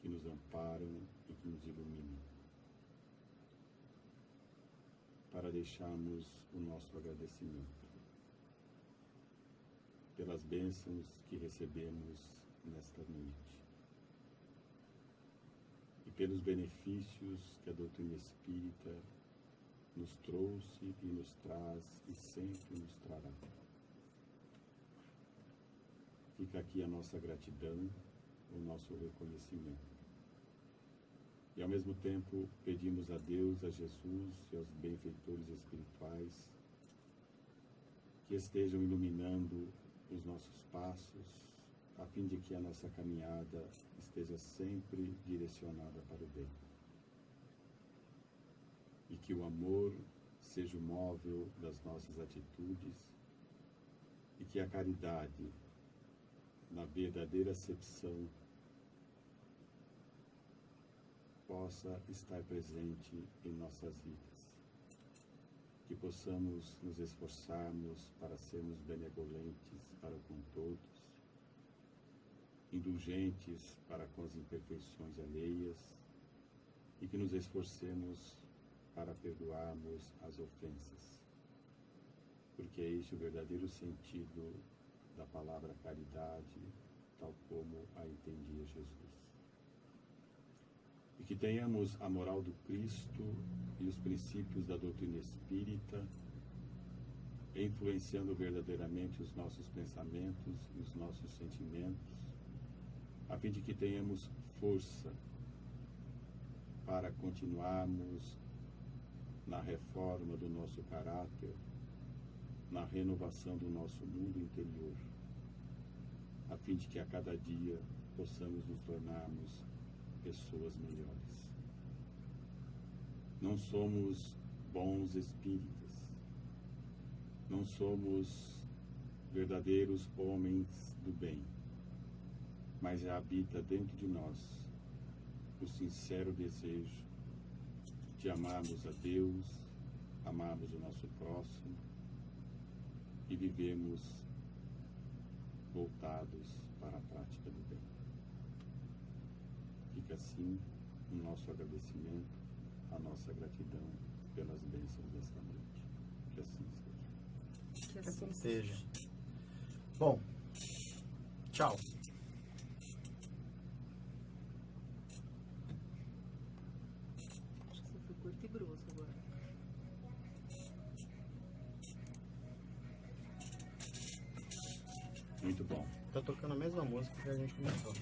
Speaker 3: que nos amparam e que nos iluminam, para deixarmos o nosso agradecimento pelas bênçãos que recebemos nesta noite e pelos benefícios que a doutrina espírita nos trouxe e nos traz e sempre nos trará. Fica aqui a nossa gratidão, o nosso reconhecimento. E ao mesmo tempo pedimos a Deus, a Jesus e aos benfeitores espirituais que estejam iluminando os nossos passos, a fim de que a nossa caminhada esteja sempre direcionada para o bem. E que o amor seja o móvel das nossas atitudes e que a caridade, na verdadeira acepção, possa estar presente em nossas vidas. Que possamos nos esforçarmos para sermos benevolentes para com todos, indulgentes para com as imperfeições alheias e que nos esforcemos para perdoarmos as ofensas, porque é este o verdadeiro sentido da palavra caridade, tal como a entendia Jesus. E que tenhamos a moral do Cristo e os princípios da doutrina espírita influenciando verdadeiramente os nossos pensamentos e os nossos sentimentos, a fim de que tenhamos força para continuarmos na reforma do nosso caráter, na renovação do nosso mundo interior, a fim de que a cada dia possamos nos tornarmos pessoas melhores. Não somos bons espíritas, não somos verdadeiros homens do bem, mas já habita dentro de nós o sincero desejo de amarmos a Deus, amarmos o nosso próximo e vivemos voltados para a prática do bem. Fica assim o nosso agradecimento, a nossa gratidão pelas bênçãos desta noite. Que assim seja.
Speaker 2: Que
Speaker 1: Que assim seja. Bom, tchau.
Speaker 2: Acho que você foi curto e grosso agora.
Speaker 3: Muito bom.
Speaker 1: Tá tocando a mesma música que a gente começou.